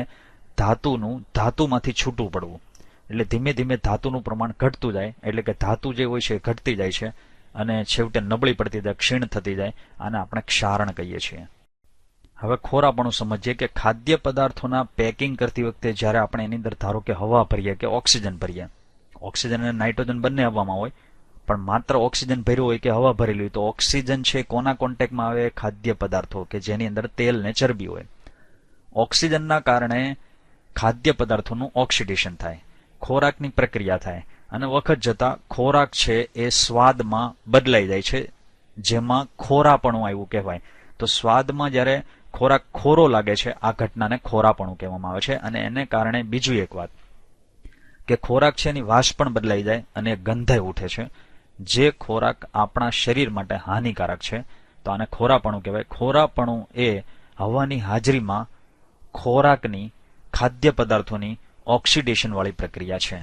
ધાતુનું ધાતુમાંથી છૂટું પડવું. એટલે ધીમે ધીમે ધાતુનું પ્રમાણ ઘટતું જાય. એટલે કે ધાતુ જે હોય છે ઘટતી જાય છે અને છેવટે નબળી પડતી જાય, ક્ષીણ થતી જાય. આને આપણે ક્ષારણ કહીએ છીએ. હવે ખોરાપણું સમજીએ કે ખાદ્ય પદાર્થોના પેકિંગ કરતી વખતે જ્યારે આપણે એની અંદર ધારો કે હવા ભરીએ કે ઓક્સિજન ભરીએ, ઓક્સિજન અને નાઇટ્રોજન બંને હવામાં હોય, પણ માત્ર ઓક્સિજન ભર્યું હોય કે હવા ભરેલી હોય તો ઓક્સિજન છે કોના કોન્ટેક્ટમાં આવે? ખાદ્ય પદાર્થો કે જેની અંદર તેલ ને ચરબી હોય. ઓક્સિજનના કારણે ખાદ્ય પદાર્થોનું ઓક્સિડેશન થાય, ખોરાકની પ્રક્રિયા થાય અને વખત જતા ખોરાક છે એ સ્વાદમાં બદલાઈ જાય છે, જેમાં ખોરાપણું આવ્યું કહેવાય. તો સ્વાદમાં જ્યારે ખોરાક ખોરો લાગે છે આ ઘટનાને ખોરાપણું કહેવામાં આવે છે. અને એને કારણે બીજું એક વાત કે ખોરાક છે એની વાસ પણ બદલાઈ જાય અને ગંધાઈ ઉઠે છે, જે ખોરાક આપણા શરીર માટે હાનિકારક છે. તો આને ખોરાપણું કહેવાય. ખોરાપણું એ હવાની હાજરીમાં ખોરાકની, ખાદ્ય પદાર્થોની ઓક્સિડેશન વાળી પ્રક્રિયા છે.